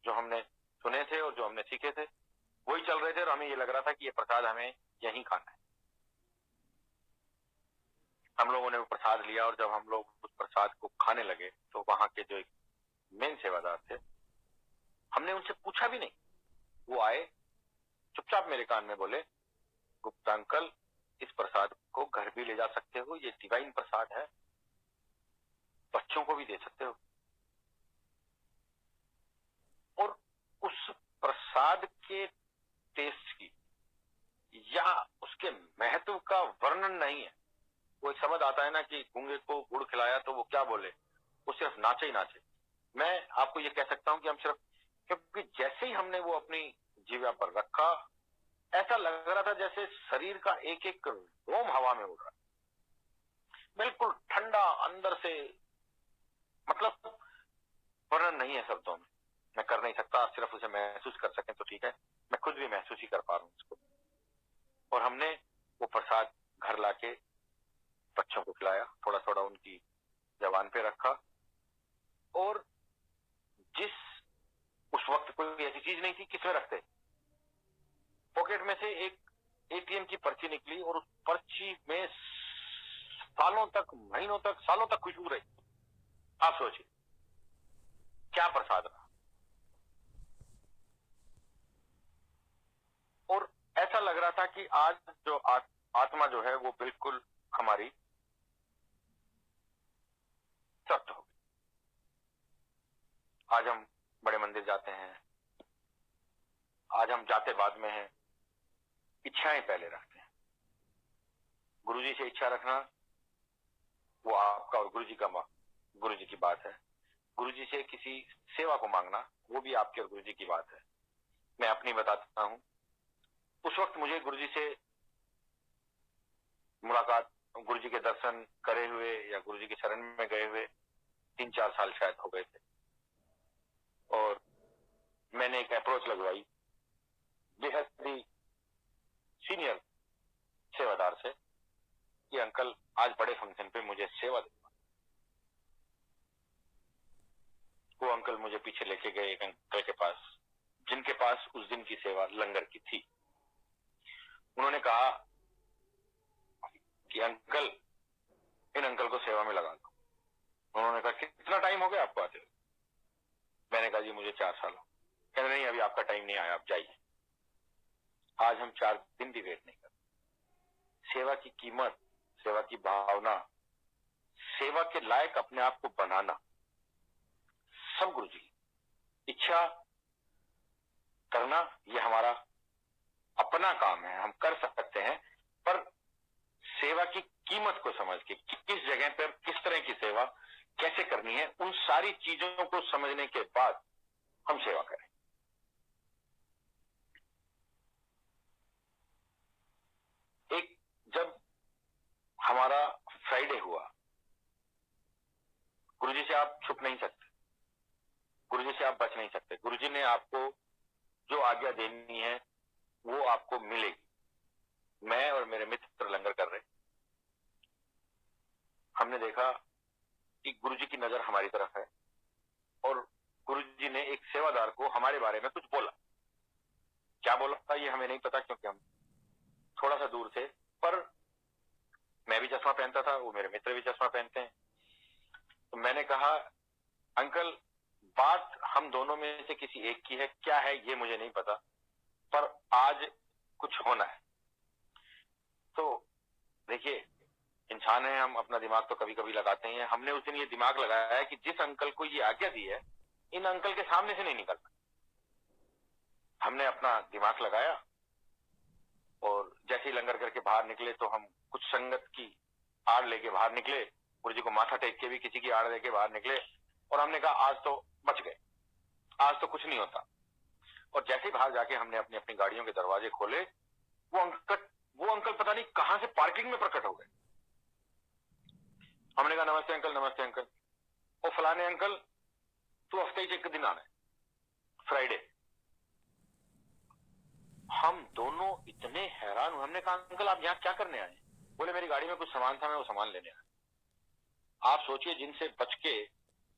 जो हमने सुने थे और जो हमने सीखे थे, वही चल रहे थे, और हमें ये लग रहा था कि ये प्रसाद हमें यहीं खाना है। हम लोगों ने वो प्रसाद लिया और जब हम लोग उस प्रसाद को खाने लगे तो वहां के जो एक मेन सेवादार थे, हमने उनसे पूछा भी नहीं, वो आए चुपचाप मेरे कान में बोले, गुप्ता अंकल इस प्रसाद को घर भी ले जा सकते हो, ये डिवाइन प्रसाद है, बच्चों को भी दे सकते हो। और उस प्रसाद के टेस्ट की या उसके महत्व का वर्णन नहीं है। वो एक शब्द आता है ना कि गूंगे को गुड़ खिलाया तो वो क्या बोले, वो सिर्फ नाचे ही नाचे। मैं आपको ये कह सकता हूं कि हम सिर्फ, क्योंकि जैसे ही हमने वो अपनी जीवा पर रखा, ऐसा लग रहा था जैसे शरीर का एक एक रोम हवा में उड़ रहा, बिल्कुल ठंडा अंदर से, मतलब वर्णन नहीं है शब्दों में, मैं कर नहीं सकता। आप सिर्फ उसे महसूस कर सकें तो ठीक है, मैं खुद भी महसूस ही कर पा रहा हूं उसको। और हमने वो प्रसाद घर लाके बच्चों को खिलाया, थोड़ा थोड़ा उनकी जबान पे रखा, और जिस उस वक्त कोई ऐसी चीज नहीं थी, किसमें रखते, पॉकेट में से एक एटीएम की पर्ची निकली और उस पर्ची में सालों तक, महीनों तक, सालों तक खुशबू रही। आप सोचिए क्या प्रसाद रहा। और ऐसा लग रहा था कि आज जो आत्मा जो है वो बिल्कुल हमारी तृप्त हो गई। आज हम बड़े मंदिर जाते हैं, आज हम जाते बाद में हैं, इच्छाएं पहले रखते हैं। गुरुजी से इच्छा रखना वो आपका और गुरुजी की बात है। गुरुजी से किसी सेवा को मांगना वो भी आपके और गुरुजी की बात है। मैं अपनी बताता हूं, उस वक्त मुझे गुरुजी से मुलाकात, गुरुजी के दर्शन करे हुए या गुरुजी के शरण में गए हुए 3-4 साल शायद हो गए थे, और मैंने एक अप्रोच लगवाई बेहद ही सीनियर सेवादार से कि अंकल आज बड़े फंक्शन पे मुझे सेवा दे। वो अंकल मुझे पीछे लेके गए एक अंकल के पास, जिनके पास उस दिन की सेवा लंगर की थी। उन्होंने कहा कि अंकल इन अंकल को सेवा में लगा दो। उन्होंने कहा कितना टाइम हो गया आपको आते हुए? मैंने कहा जी मुझे 4 साल हो। कहते नहीं अभी आपका टाइम नहीं आया, आप जाइए। आज हम 4 दिन भी वेट नहीं करते। सेवा की कीमत, सेवा की भावना, सेवा के लायक अपने आप को बनाना सब गुरु जी इच्छा करना, ये हमारा अपना काम है, हम कर सकते हैं, पर सेवा की कीमत को समझ के किस जगह पर किस तरह की सेवा कैसे करनी है, उन सारी चीजों को समझने के बाद हम सेवा करें। हमारा फ्राइडे हुआ। गुरुजी से आप छुप नहीं सकते, गुरुजी से आप बच नहीं सकते। गुरुजी ने आपको जो आज्ञा देनी है वो आपको मिलेगी। मैं और मेरे मित्र लंगर कर रहे, हमने देखा कि गुरुजी की नजर हमारी तरफ है और गुरुजी ने एक सेवादार को हमारे बारे में कुछ बोला। क्या बोला था ये हमें नहीं पता, क्योंकि हम थोड़ा सा दूर थे, पर मैं भी चश्मा पहनता था, वो मेरे मित्र भी चश्मा पहनते हैं। तो मैंने कहा, अंकल बात हम दोनों में से किसी एक की है, क्या है ये मुझे नहीं पता, पर आज कुछ होना है। तो देखिए, इंसान है, हम अपना दिमाग तो कभी कभी लगाते हैं। हमने उस दिन ये दिमाग लगाया है कि जिस अंकल को ये आज्ञा दी है, इन अंकल के सामने से नहीं निकलना। हमने अपना दिमाग लगाया और जैसे ही लंगर करके बाहर निकले तो हम कुछ संगत की आड़ लेके बाहर निकले, गुरु जी को माथा टेक के भी किसी की आड़ लेके बाहर निकले, और हमने कहा आज तो बच गए, आज तो कुछ नहीं होता। और जैसे ही बाहर जाके हमने अपनी अपनी गाड़ियों के दरवाजे खोले, वो अंकल पता नहीं कहां से पार्किंग में प्रकट हो गए। हमने कहा नमस्ते अंकल, नमस्ते अंकल। वो फलाने अंकल, तू हफ्ते ही एक दिन आना है, फ्राइडे। हम दोनों इतने हैरान हुए। हमने कहा अंकल आप यहाँ क्या करने आए? बोले मेरी गाड़ी में कुछ सामान था, मैं वो सामान लेने आया। आप सोचिए, जिनसे बच के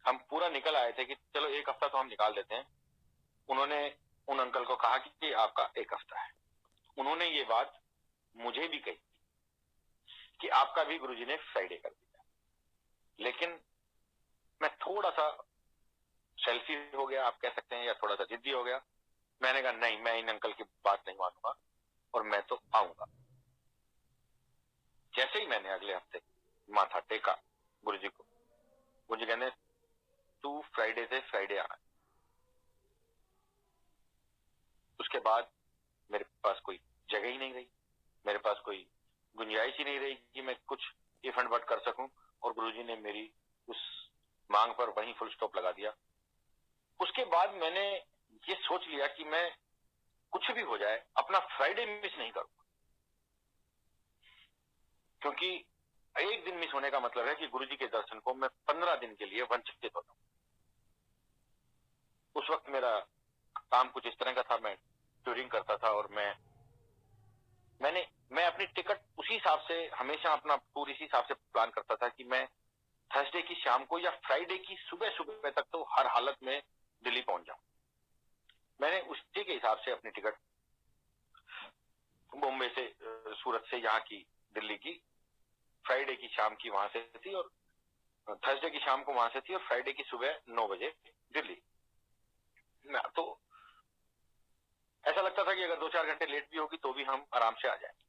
हम पूरा निकल आए थे कि चलो एक हफ्ता तो हम निकाल देते हैं, उन्होंने उन अंकल को कहा कि आपका एक हफ्ता है। उन्होंने ये बात मुझे भी कही कि आपका भी गुरुजी ने फ्राइडे कर दिया। लेकिन मैं थोड़ा सा सेल्फी हो गया, आप कह सकते हैं, या थोड़ा सा जिद्दी हो गया। मैंने कहा नहीं, मैं इन अंकल की बात नहीं मानूंगा और मैं तो आऊंगा। जैसे ही मैंने अगले हफ्ते माथा टेका गुरुजी को, गुरुजी कहने तू फ्राइडे से फ्राइडे आना। उसके बाद मेरे पास कोई जगह ही नहीं रही, मेरे पास कोई गुंजाइश ही नहीं रही कि मैं कुछ इफंड बट कर सकूं, और गुरुजी ने मेरी उस मांग पर वहीं फुल स्टॉप लगा दिया। उसके बाद मैंने ये सोच लिया कि मैं कुछ भी हो जाए अपना फ्राइडे मिस नहीं करूंगा, क्योंकि एक दिन मिस होने का मतलब है कि गुरुजी के दर्शन को मैं 15 दिन के लिए वंचित होता हूं। उस वक्त मेरा काम कुछ इस तरह का था, मैं टूरिंग करता था और मैं अपनी टिकट उसी हिसाब से, हमेशा अपना टूर इसी हिसाब से प्लान करता था कि मैं थर्सडे की शाम को या फ्राइडे की सुबह सुबह तक तो हर हालत में दिल्ली पहुंच जाऊं। मैंने उसी के हिसाब से अपनी टिकट बॉम्बे से, सूरत से यहाँ की दिल्ली की, फ्राइडे की शाम की वहां से थी और थर्सडे की शाम को वहां से थी, और फ्राइडे की सुबह 9 बजे दिल्ली। तो ऐसा लगता था कि अगर 2-4 घंटे लेट भी होगी तो भी हम आराम से आ जाएंगे।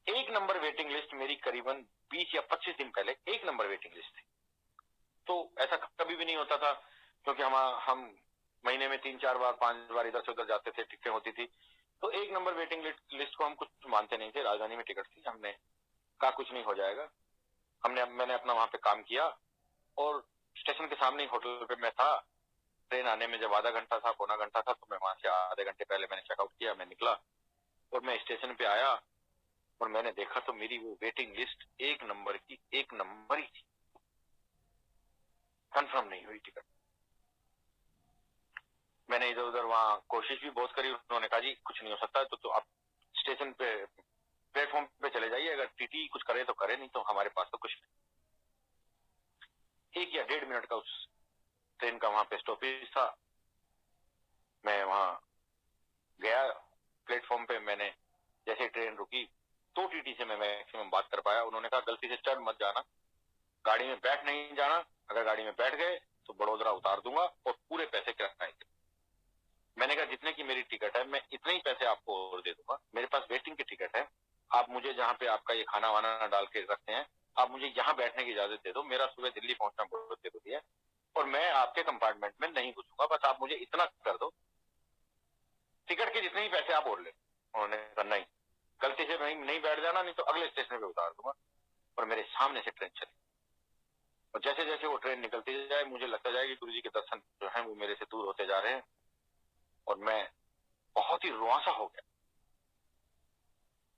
एक नंबर वेटिंग लिस्ट मेरी करीबन 20 या 25 दिन पहले एक नंबर वेटिंग लिस्ट थी। तो ऐसा कभी भी नहीं होता था, क्योंकि हम महीने में 3-4 बार 5 बार इधर से उधर जाते थे, टिकटें होती थी। तो एक नंबर वेटिंग लिस्ट को हम कुछ मानते नहीं थे। राजधानी में टिकट थी, हमने कहा कुछ नहीं हो जाएगा। मैंने अपना वहां पे काम किया और स्टेशन के सामने होटल पे मैं था। ट्रेन आने में जब आधा घंटा था, पौना घंटा था, तो मैं वहां से आधे घंटे पहले मैंने चेकआउट किया, मैं निकला और मैं स्टेशन पे आया और मैंने देखा तो मेरी वो वेटिंग लिस्ट एक नंबर की एक नंबर ही थी, कंफर्म नहीं हुई टिकट। मैंने इधर उधर वहां कोशिश भी बहुत करी, उन्होंने कहा जी कुछ नहीं हो सकता, तो आप स्टेशन पे प्लेटफॉर्म पे चले जाइए, अगर टीटी कुछ करे तो करे, नहीं तो हमारे पास तो कुछ नहीं। 1 या 1.5 मिनट का उस ट्रेन का वहां पे स्टॉपेज था। मैं वहां गया प्लेटफॉर्म पे, मैंने जैसे ट्रेन रुकी तो टीटी से मैं मैक्सिमम बात कर पाया। उन्होंने कहा गलती से चढ़ मत जाना, गाड़ी में बैठ नहीं जाना, अगर गाड़ी में बैठ गए तो बड़ोदरा उतार दूंगा और पूरे पैसे किराए के। मैंने कहा जितने की मेरी टिकट है मैं इतने ही पैसे आपको और दे दूंगा, मेरे पास वेटिंग की टिकट है, आप मुझे जहाँ पे आपका ये खाना वाना डाल के रखते हैं, आप मुझे यहाँ बैठने की इजाजत दे दो, मेरा सुबह दिल्ली पहुंचना बहुत जरूरी है और मैं आपके कंपार्टमेंट में नहीं घुसूंगा, बस आप मुझे इतना कर दो, टिकट के जितने ही पैसे आप और ले। उन्होंने कहा नहीं, गलती से नहीं बैठ जाना, नहीं तो अगले स्टेशन पे उतार दूंगा। और मेरे सामने से ट्रेन चली और जैसे जैसे वो ट्रेन निकलती जाए मुझे लगता जाए कि गुरुजी के दर्शन जो हैं वो मेरे से दूर होते जा रहे हैं और मैं बहुत ही रुआंसा हो गया।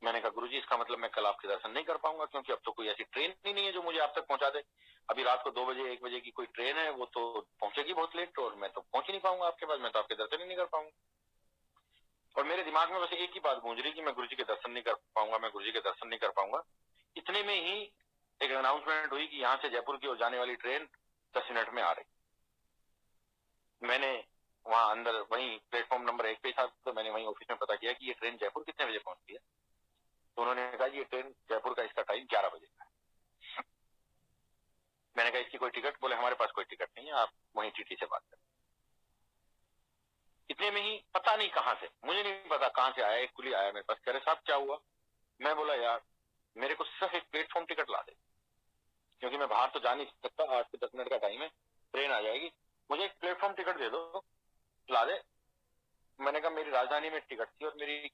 मैंने कहा गुरुजी इसका मतलब मैं कल आपके दर्शन नहीं कर पाऊंगा, क्योंकि अब तो कोई ऐसी ट्रेन ही नहीं है जो मुझे आप तक पहुंचा दे। अभी रात को 2 बजे 1 बजे की कोई ट्रेन है, वो तो पहुंचेगी बहुत लेट, और मैं तो पहुंच ही नहीं पाऊंगा आपके पास, मैं तो आपके दर्शन ही नहीं कर पाऊंगा। और मेरे दिमाग में बस एक ही बात गूंज रही कि मैं गुरुजी के दर्शन नहीं कर पाऊंगा, मैं गुरुजी के दर्शन नहीं कर पाऊंगा। इतने में ही एक अनाउंसमेंट हुई कि यहाँ से जयपुर की ओर जाने वाली ट्रेन 10 मिनट में आ रही। मैंने वहां अंदर वहीं प्लेटफॉर्म नंबर 1 पे था, तो मैंने वहीं ऑफिस में पता किया कि ये ट्रेन जयपुर कितने बजे पहुंचती है। तो उन्होंने कहा ये ट्रेन जयपुर का इसका टाइम 11 बजे का है। मैंने कहा इसकी कोई टिकट? बोले हमारे पास कोई टिकट नहीं है, आप वहीं टीटी से बात करें। इतने में ही पता नहीं कहां से, मुझे नहीं पता कहां से आया, एक कुली आया मेरे पास, कह रहे साहब क्या हुआ? मैं बोला यार मेरे को सिर्फ एक प्लेटफॉर्म टिकट ला दे, क्योंकि मैं बाहर तो जा नहीं सकता, 8 से 10 मिनट का टाइम है, ट्रेन आ जाएगी, मुझे एक प्लेटफॉर्म टिकट दे दो, ला दे। मैंने कहा मेरी राजधानी में टिकट थी और मेरी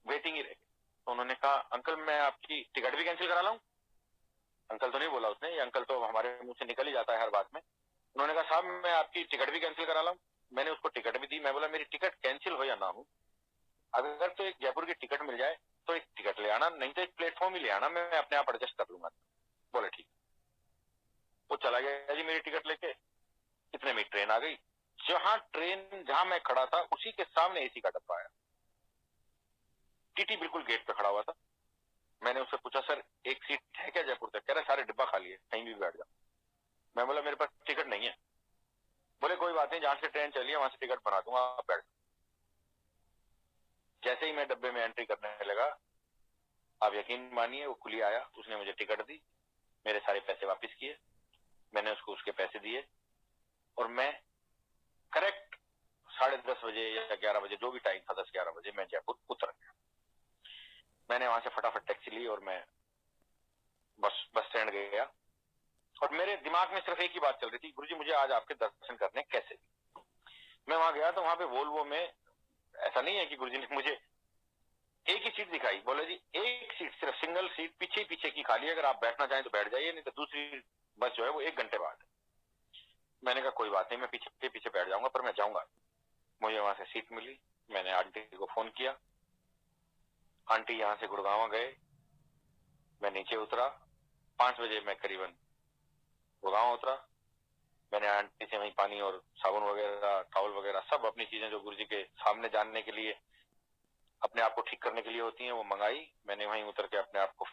वेटिंग ही रह गई। तो उन्होंने कहा अंकल मैं आपकी टिकट भी कैंसिल करा लाऊं? अंकल तो नहीं बोला उसने, ये अंकल तो हमारे मुंह से निकल ही जाता है हर बात में। उन्होंने कहा साहब मैं आपकी टिकट भी कैंसिल करा लाऊं? मैंने उसको टिकट भी दी। मैं बोला मेरी टिकट कैंसिल हो या ना हो, अगर तो एक जयपुर की टिकट मिल जाए तो एक टिकट ले आना, नहीं तो एक प्लेटफॉर्म ही ले आना, मैं अपने आप एडजस्ट कर लूंगा। बोले ठीक। वो चला गया जी मेरी टिकट लेके। इतने में ट्रेन आ गई। जहां मैं खड़ा था उसी के सामने एसी का डब्बा आया। टीटी बिल्कुल गेट पे खड़ा हुआ था। मैंने उससे पूछा सर एक सीट है क्या जयपुर तक? कह रहा सारे डिब्बा खाली है, कहीं भी बैठ जाओ। मैं बोला मेरे पास टिकट नहीं है। बोले कोई बात नहीं, जहां से ट्रेन चली है वहां से टिकट बना दूंगा, आप बैठ। जैसे ही मैं डब्बे में एंट्री करने लगा, आप यकीन मानिए वो कुली आया, उसने मुझे टिकट दी, मेरे सारे पैसे वापस किए, मैंने उसको उसके पैसे दिए, और मैं करेक्ट 10:30 बजे या 11 बजे जो भी टाइम था, 10-11 बजे मैं जयपुर उतर गया। मैंने वहां से फटाफट टैक्सी ली और मैं बस स्टैंड गया, और मेरे दिमाग में सिर्फ एक ही बात चल रही थी, गुरुजी मुझे आज आपके दर्शन करने कैसे? मैं वहां गया तो वहां पे वोल्वो में, ऐसा नहीं है कि गुरुजी ने मुझे एक ही सीट दिखाई, बोले जी एक सीट सिर्फ सिंगल सीट पीछे पीछे की खाली है, अगर आप बैठना चाहें तो बैठ जाइए, नहीं तो दूसरी बस जो है वो 1 घंटे बाद है। मैंने कहा कोई बात नहीं, मैं पीछे पीछे बैठ जाऊंगा, पर मैं जाऊंगा। मुझे वहां से सीट मिली। मैंने आंटी को फोन किया, आंटी यहाँ से गुड़गांव गए, मैं नीचे उतरा, 5 बजे मैं करीबन गुड़गांव उतरा। मैंने आंटी से वहीं पानी और साबुन वगैरह, टॉवल वगैरह, सब अपनी चीजें जो गुरुजी के सामने जानने के लिए, अपने आप को ठीक करने के लिए होती हैं, वो मंगाई। मैंने वहीं उतर के अपने आप को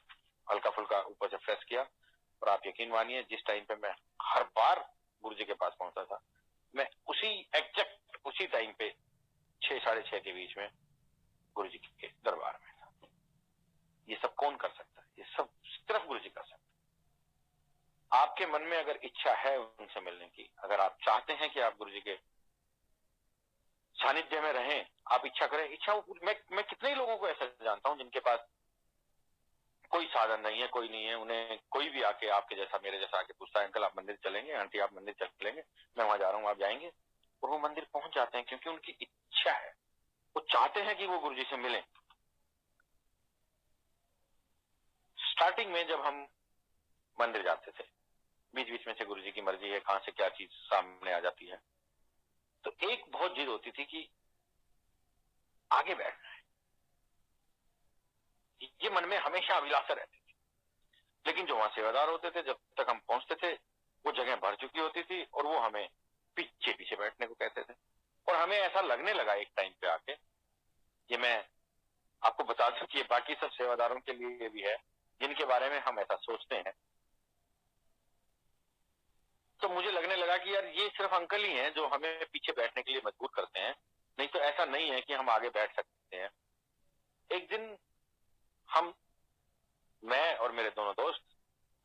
हल्का फुल्का ऊपर से फ्रेश किया, और आप यकीन मानिए जिस टाइम पे मैं हर बार गुरुजी के पास पहुंचा था, मैं उसी एग्जैक्ट उसी टाइम पे 6-6:30 के बीच में गुरुजी के दरबार में था। ये सब कौन कर सकता है? ये सब सिर्फ गुरुजी कर सकता है। आपके मन में अगर इच्छा है उनसे मिलने की, अगर आप चाहते हैं कि आप गुरुजी के सानिध्य में रहें, आप इच्छा करें। इच्छा मैं कितने ही लोगों को ऐसा जानता हूं जिनके पास कोई साधन नहीं है, कोई नहीं है, उन्हें कोई भी आके आपके जैसा मेरे जैसा आके पूछता है अंकल आप मंदिर चलेंगे, आंटी आप मंदिर चलेंगे, मैं वहां जा रहा हूँ आप जाएंगे, और वो मंदिर पहुंच जाते हैं, क्योंकि उनकी इच्छा है, वो चाहते हैं कि वो गुरुजी से मिलें। स्टार्टिंग में जब हम मंदिर जाते थे, बीच बीच में से गुरुजी की मर्जी है कहां से क्या चीज सामने आ जाती है, तो एक बहुत जिद होती थी कि आगे बैठना है, ये मन में हमेशा अभिलाषा रहती थी। लेकिन जो वहां सेवादार होते थे, जब तक हम पहुंचते थे वो जगह भर चुकी होती थी, और वो हमें पीछे पीछे बैठने को कहते थे। और हमें ऐसा लगने लगा एक टाइम पे आके, ये मैं आपको बता दूं कि ये बाकी सब सेवादारों के लिए भी है जिनके बारे में हम ऐसा सोचते हैं। तो मुझे लगने लगा कि यार ये सिर्फ अंकल ही हैं जो हमें पीछे बैठने के लिए मजबूर करते हैं, नहीं तो ऐसा नहीं है कि हम आगे बैठ सकते हैं। एक दिन हम, मैं और मेरे दोनों दोस्त,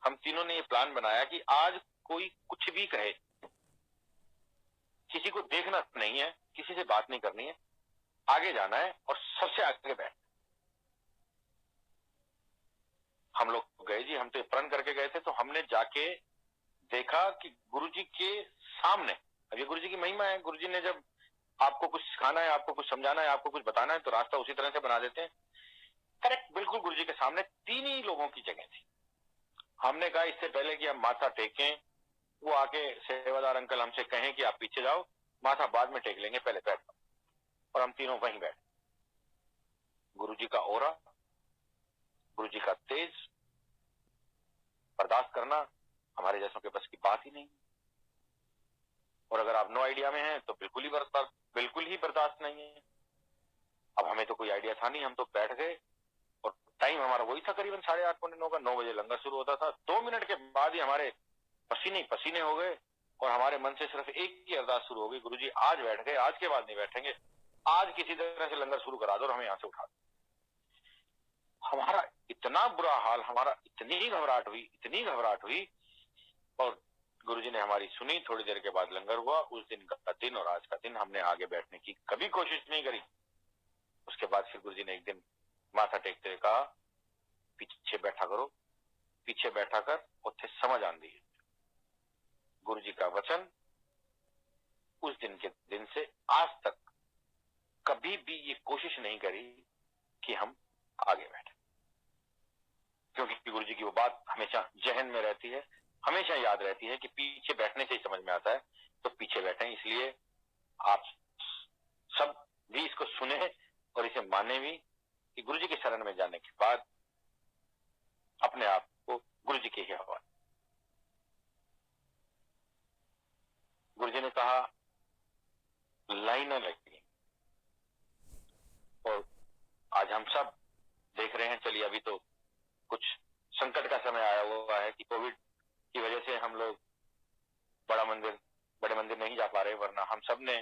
हम तीनों ने ये प्लान बनाया कि आज कोई कुछ भी कहे, किसी को देखना नहीं है, किसी से बात नहीं करनी है, आगे जाना है और सबसे आगे बैठ। हम लोग गए जी, हम तो प्रण करके गए थे, तो हमने जाके देखा कि गुरुजी के सामने, अब ये गुरुजी की महिमा है, गुरुजी ने जब आपको कुछ सिखाना है, आपको कुछ समझाना है, आपको कुछ बताना है, तो रास्ता उसी तरह से बना देते हैं। करेक्ट बिल्कुल गुरुजी के सामने 3 ही लोगों की जगह थी। हमने कहा इससे पहले कि हम माथा टेकें, वो आके सेवादार अंकल हमसे कहें कि आप पीछे जाओ, माथा बाद में टेक लेंगे, पहले बैठ। और हम तीनों वहीं बैठे। गुरुजी का ओरा गुरु जी का तेज बर्दाश्त करना हमारे जैसों के बस की बात ही नहीं। और अगर आप नो आइडिया में हैं तो बिल्कुल ही बर्दाश्त नहीं है। अब हमें तो कोई आइडिया था नहीं, हम तो बैठ गए और टाइम हमारा वही था करीबन 8:30 पौने 9 का। 9 बजे लंगर शुरू होता था। 2 मिनट के बाद ही हमारे पसीने पसीने हो गए और हमारे मन से सिर्फ एक ही अरदास शुरू हो गई, गुरु जी आज बैठ गए, आज के बाद नहीं बैठेंगे, आज किसी तरह से लंगर शुरू करा दो और हमें यहां से उठा दो। हमारा इतना बुरा हाल, हमारा इतनी घबराहट हुई और गुरुजी ने हमारी सुनी। थोड़ी देर के बाद लंगर हुआ। उस दिन का दिन और आज का दिन हमने आगे बैठने की कभी कोशिश नहीं करी। उसके बाद फिर गुरुजी ने एक दिन माथा टेकते हुए कहा, पीछे बैठा करो, पीछे बैठा कर उत्थे समझ आंदी है। गुरुजी का वचन उस दिन के दिन से आज तक कभी भी ये कोशिश नहीं करी कि हम आगे बैठे, क्योंकि गुरुजी की वो बात हमेशा जहन में रहती है, हमेशा याद रहती है कि पीछे बैठने से ही समझ में आता है, तो पीछे बैठे। इसलिए आप सब भी इसको सुने और इसे माने भी कि गुरुजी के शरण में जाने के बाद अपने आप को गुरुजी के ही हवाले। गुरुजी ने कहा लाइनें लगी और आज हम सब देख रहे हैं। चलिए अभी तो कुछ संकट का समय आया हुआ है कि कोविड की वजह से हम लोग बड़े मंदिर नहीं जा पा रहे, वरना हम सब ने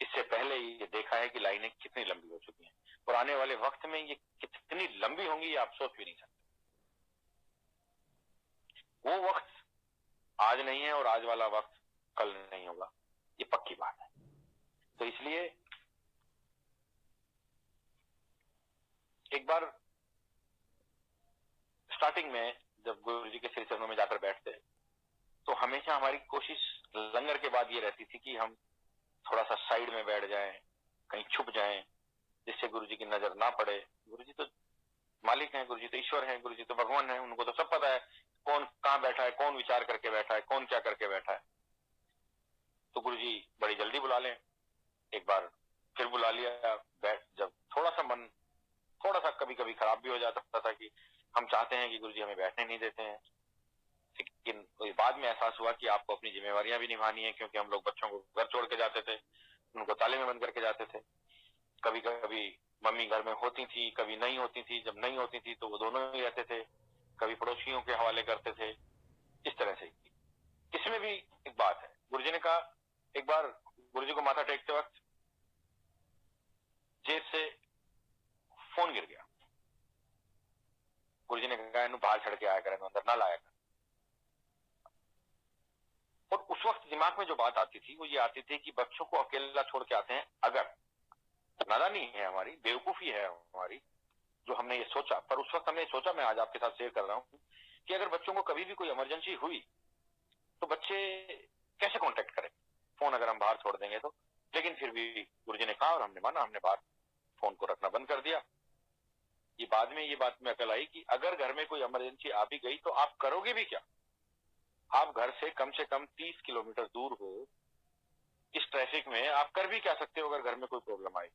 इससे पहले ही ये देखा है कि लाइनें कितनी लंबी हो चुकी हैं और आने वाले वक्त में ये कितनी लंबी होंगी ये आप सोच भी नहीं सकते। वो वक्त आज नहीं है और आज वाला वक्त कल नहीं होगा, ये पक्की बात है। तो इसलिए एक बार स्टार्टिंग में जब गुरु जी के श्री चरणों में जाकर बैठते तो हमेशा हमारी कोशिश लंगर के बाद ये रहती थी कि हम थोड़ा सा साइड में बैठ जाएं, कहीं छुप जाएं, जिससे गुरु जी की नजर ना पड़े। गुरु जी तो मालिक हैं, गुरु जी तो ईश्वर हैं, गुरु जी तो भगवान हैं, उनको तो सब पता है कौन कहाँ बैठा है, कौन विचार करके बैठा है, कौन क्या करके बैठा है। तो गुरु जी बड़ी जल्दी बुला लें। एक बार फिर बुला लिया। बैठ जब थोड़ा सा मन थोड़ा सा कभी कभी खराब भी हो जाता था कि हम चाहते हैं कि गुरु जी हमें बैठने नहीं देते हैं, लेकिन बाद में एहसास हुआ कि आपको अपनी जिम्मेवारियां भी निभानी है, क्योंकि हम लोग बच्चों को घर छोड़ के जाते थे, उनको ताले में बंद करके जाते थे। कभी कभी मम्मी घर में होती थी, कभी नहीं होती थी। जब नहीं होती थी तो वो दोनों ही रहते थे, कभी पड़ोसियों के हवाले करते थे। इस तरह से इसमें भी एक बात है। गुरुजी ने कहा, एक बार गुरुजी को माथा टेकते वक्त जेब से फोन गिर गया। गुरुजी ने कहा इन्हें बाहर छड़ के आया कर, अंदर ना लाया कर। और उस वक्त दिमाग में जो बात आती थी वो ये आती थी कि बच्चों को अकेला छोड़ के आते हैं, अगर नादानी है हमारी, बेवकूफी है हमारी जो हमने ये सोचा। पर उस वक्त हमने सोचा, मैं आज आपके साथ शेयर कर रहा हूं कि अगर बच्चों को कभी भी कोई इमरजेंसी हुई तो बच्चे कैसे कांटेक्ट करें, फोन अगर हम बाहर छोड़ देंगे तो। लेकिन फिर भी गुरुजी ने कहा और हमने माना, हमने बाहर फोन को रखना बंद कर दिया। ये बाद में ये बात में अकल आई कि अगर घर में कोई इमरजेंसी आ भी गई तो आप करोगे भी क्या। आप घर से कम 30 किलोमीटर दूर हो, इस ट्रैफिक में आप कर भी क्या सकते हो अगर घर में कोई प्रॉब्लम आई।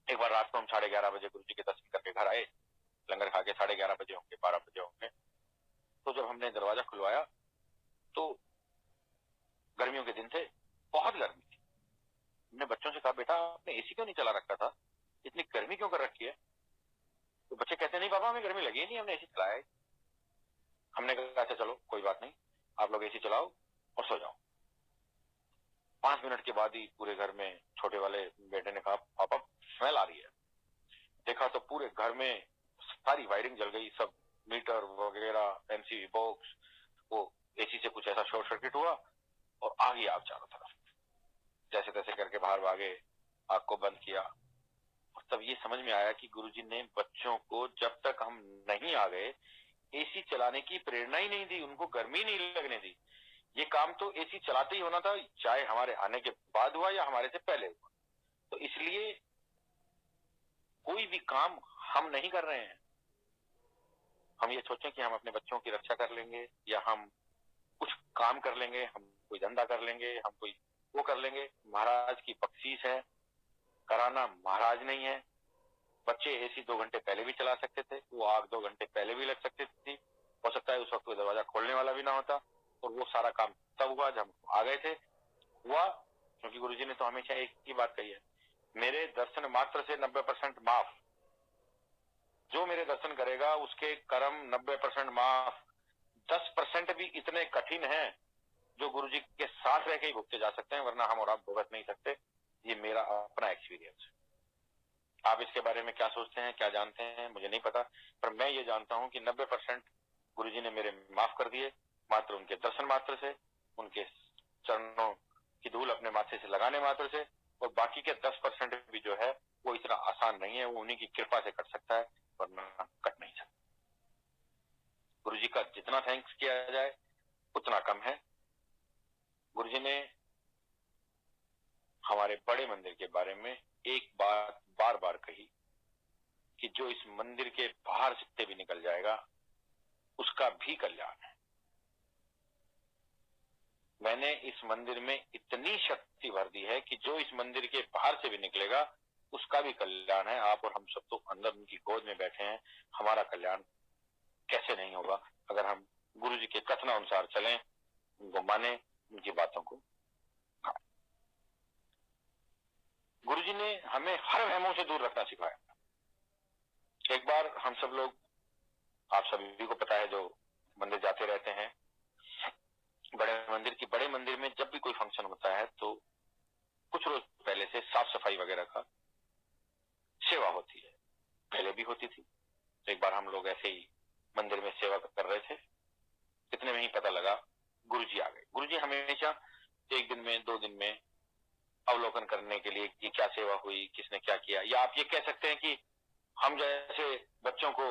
एक बार रात को हम 11:30 बजे गुरु जी के दर्शन करके घर आए, लंगर खा के 11:30 बजे होंगे, 12 बजे होंगे। तो जब हमने दरवाजा खुलवाया तो गर्मियों के दिन थे, बहुत गर्मी थी। हमने बच्चों से कहा, बेटा आपने एसी क्यों नहीं चला रखा था, इतनी गर्मी क्यों कर रखी है। तो बच्चे कहते नहीं पापा हमें गर्मी लगी नहीं, हमने एसी चलाया है। हमने कहा अच्छा चलो कोई बात नहीं, आप लोग एसी चलाओ और सो जाओ। 5 मिनट के बाद ही पूरे घर में छोटे वाले बेटे ने कहा पापा स्मेल आ रही है। देखा तो पूरे घर में सारी वायरिंग जल गई, सब मीटर वगैरह, एमसीबी बॉक्स, वो एसी से कुछ ऐसा शॉर्ट सर्किट हुआ और आग ही आग चारों तरफ। जैसे तैसे करके बाहर भागे, आग को बंद किया। और तब ये समझ में आया कि गुरुजी ने बच्चों को जब तक हम नहीं आ गए एसी चलाने की प्रेरणा ही नहीं दी, उनको गर्मी नहीं लगने दी। ये काम तो एसी चलाते ही होना था, चाहे हमारे आने के बाद हुआ या हमारे से पहले हुआ। तो इसलिए कोई भी काम हम नहीं कर रहे हैं, हम ये सोचें कि हम अपने बच्चों की रक्षा कर लेंगे या हम कुछ काम कर लेंगे, हम कोई धंधा कर लेंगे, हम कोई वो कर लेंगे। महाराज की बख्शीश है, कराना महाराज नहीं है, बच्चे एसी 2 घंटे पहले भी चला सकते थे, वो आग 2 घंटे पहले भी लग सकती थी। हो सकता है उस वक्त वो दरवाजा खोलने वाला भी ना होता, और वो सारा काम तब हुआ जब हम आ गए थे। हुआ क्योंकि गुरुजी ने तो हमेशा एक ही बात कही है, मेरे दर्शन मात्र से 90% माफ। जो मेरे दर्शन करेगा उसके कर्म 90% माफ। 10% भी इतने कठिन हैं जो गुरुजी के साथ रह के ही भुगते जा सकते हैं, वरना हम और आप भुगत नहीं सकते। ये मेरा अपना एक्सपीरियंस है। आप इसके बारे में क्या सोचते हैं, क्या जानते हैं, मुझे नहीं पता, पर मैं ये जानता हूं कि 90% गुरुजी ने मेरे माफ कर दिए, मात्र उनके दर्शन मात्र से, उनके चरणों की धूल अपने माथे से लगाने मात्र से। और बाकी के 10% भी जो है वो इतना आसान नहीं है, वो उन्हीं की कृपा से कट सकता है, वरना कट नहीं सकता। गुरुजी का जितना थैंक्स किया जाए उतना कम है। गुरुजी ने हमारे बड़े मंदिर के बारे में एक बात बार बार कही कि जो इस मंदिर के बाहर से भी निकल जाएगा उसका भी कल्याण है। मैंने इस मंदिर में इतनी शक्ति भर दी है कि जो इस मंदिर के बाहर से भी निकलेगा उसका भी कल्याण है। आप और हम सब तो अंदर उनकी गोद में बैठे हैं, हमारा कल्याण कैसे नहीं होगा अगर हम गुरु जी के कथनानुसार चलें, उनको माने, उनकी बातों को। गुरु जी ने हमें हर वहमों से दूर रखना सिखाया। एक बार हम सब लोग, आप सभी को पता है जो मंदिर जाते रहते हैं, बड़े मंदिर में जब भी कोई फंक्शन होता है तो कुछ रोज पहले से साफ सफाई वगैरह का सेवा होती है। पहले भी होती थी। एक बार हम लोग ऐसे ही मंदिर में सेवा कर रहे थे, इतने में ही पता लगा गुरुजी आ गए। गुरुजी हमेशा एक दिन में 2 दिन में अवलोकन करने के लिए कि क्या सेवा हुई, किसने क्या किया, या आप ये कह सकते हैं कि हम जैसे बच्चों को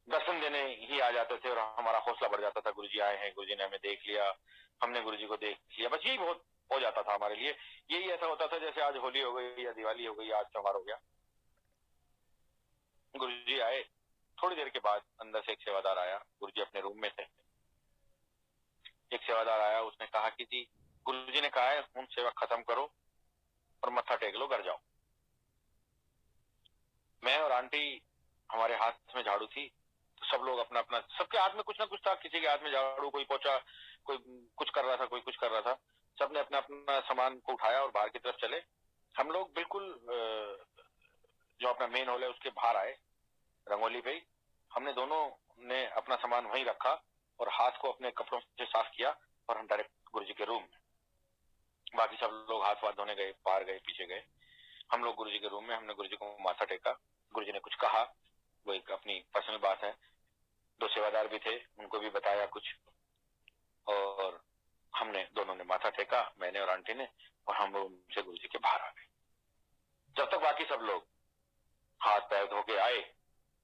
दर्शन देने ही आ जाते थे और हमारा हौसला बढ़ जाता था, गुरुजी आए हैं, गुरुजी ने हमें देख लिया, हमने गुरुजी को देख लिया, बस यही बहुत हो जाता था हमारे लिए। यही ऐसा होता था जैसे आज होली हो गई या दिवाली हो गई, आज त्योहार हो गया। गुरुजी आए, थोड़ी देर के बाद अंदर से एक सेवादार आया। गुरुजी अपने रूम में थे, एक सेवादार आया, उसने कहा कि जी गुरुजी ने कहा है उन सेवा खत्म करो और मत्था टेक लो, घर जाओ। मैं और आंटी, हमारे हाथ में झाड़ू थी, तो सब लोग अपना अपना, सबके हाथ में कुछ ना कुछ था, किसी के हाथ में झाड़ू, कोई पोछा, कोई कुछ कर रहा था, कोई कुछ कर रहा था। सबने अपना अपना सामान को उठाया और बाहर की तरफ चले। हम लोग बिल्कुल जो अपना मेन हॉल है उसके बाहर आए, रंगोली पे। हमने दोनों ने अपना सामान वहीं रखा और हाथ को अपने कपड़ों से साफ किया और हम डायरेक्ट गुरुजी के रूम में। बाकी सब लोग हाथ वाथ धोने गए, बाहर गए, पीछे गए। हम लोग गुरुजी के रूम में, हमने गुरुजी को माथा टेका। गुरुजी ने कुछ कहा, वो एक अपनी पर्सनल बात है। 2 सेवादार भी थे, उनको भी बताया कुछ, और हमने दोनों ने माथा टेका, मैंने और आंटी ने, और हम रूम से गुरुजी के बाहर आ गए। जब तक बाकी सब लोग हाथ पैर धो के आए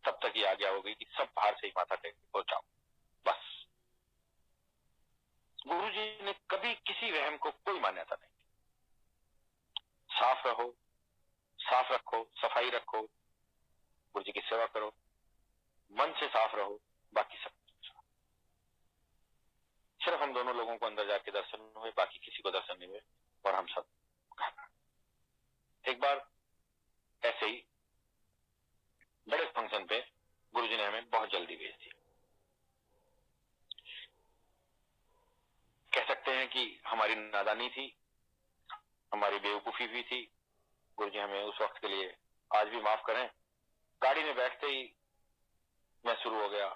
तब तक ये आज्ञा हो गई कि सब बाहर से ही माथा टेक हो जाओ, बस। गुरुजी ने कभी किसी वहम को कोई मान्यता नहीं। साफ रहो, साफ रखो, सफाई रखो, गुरुजी की सेवा करो, मन से साफ रहो, बाकी सब। सिर्फ हम दोनों लोगों को अंदर जाके दर्शन हुए, बाकी किसी को दर्शन नहीं हुए, और हम सब एक बार ऐसे ही बड़े फंक्शन पे गुरुजी ने हमें बहुत जल्दी भेज दिया। कह सकते हैं कि हमारी नादानी थी, हमारी बेवकूफी भी थी। गुरुजी हमें उस वक्त के लिए आज भी माफ करें। गाड़ी में बैठते ही मैं शुरू हो गया,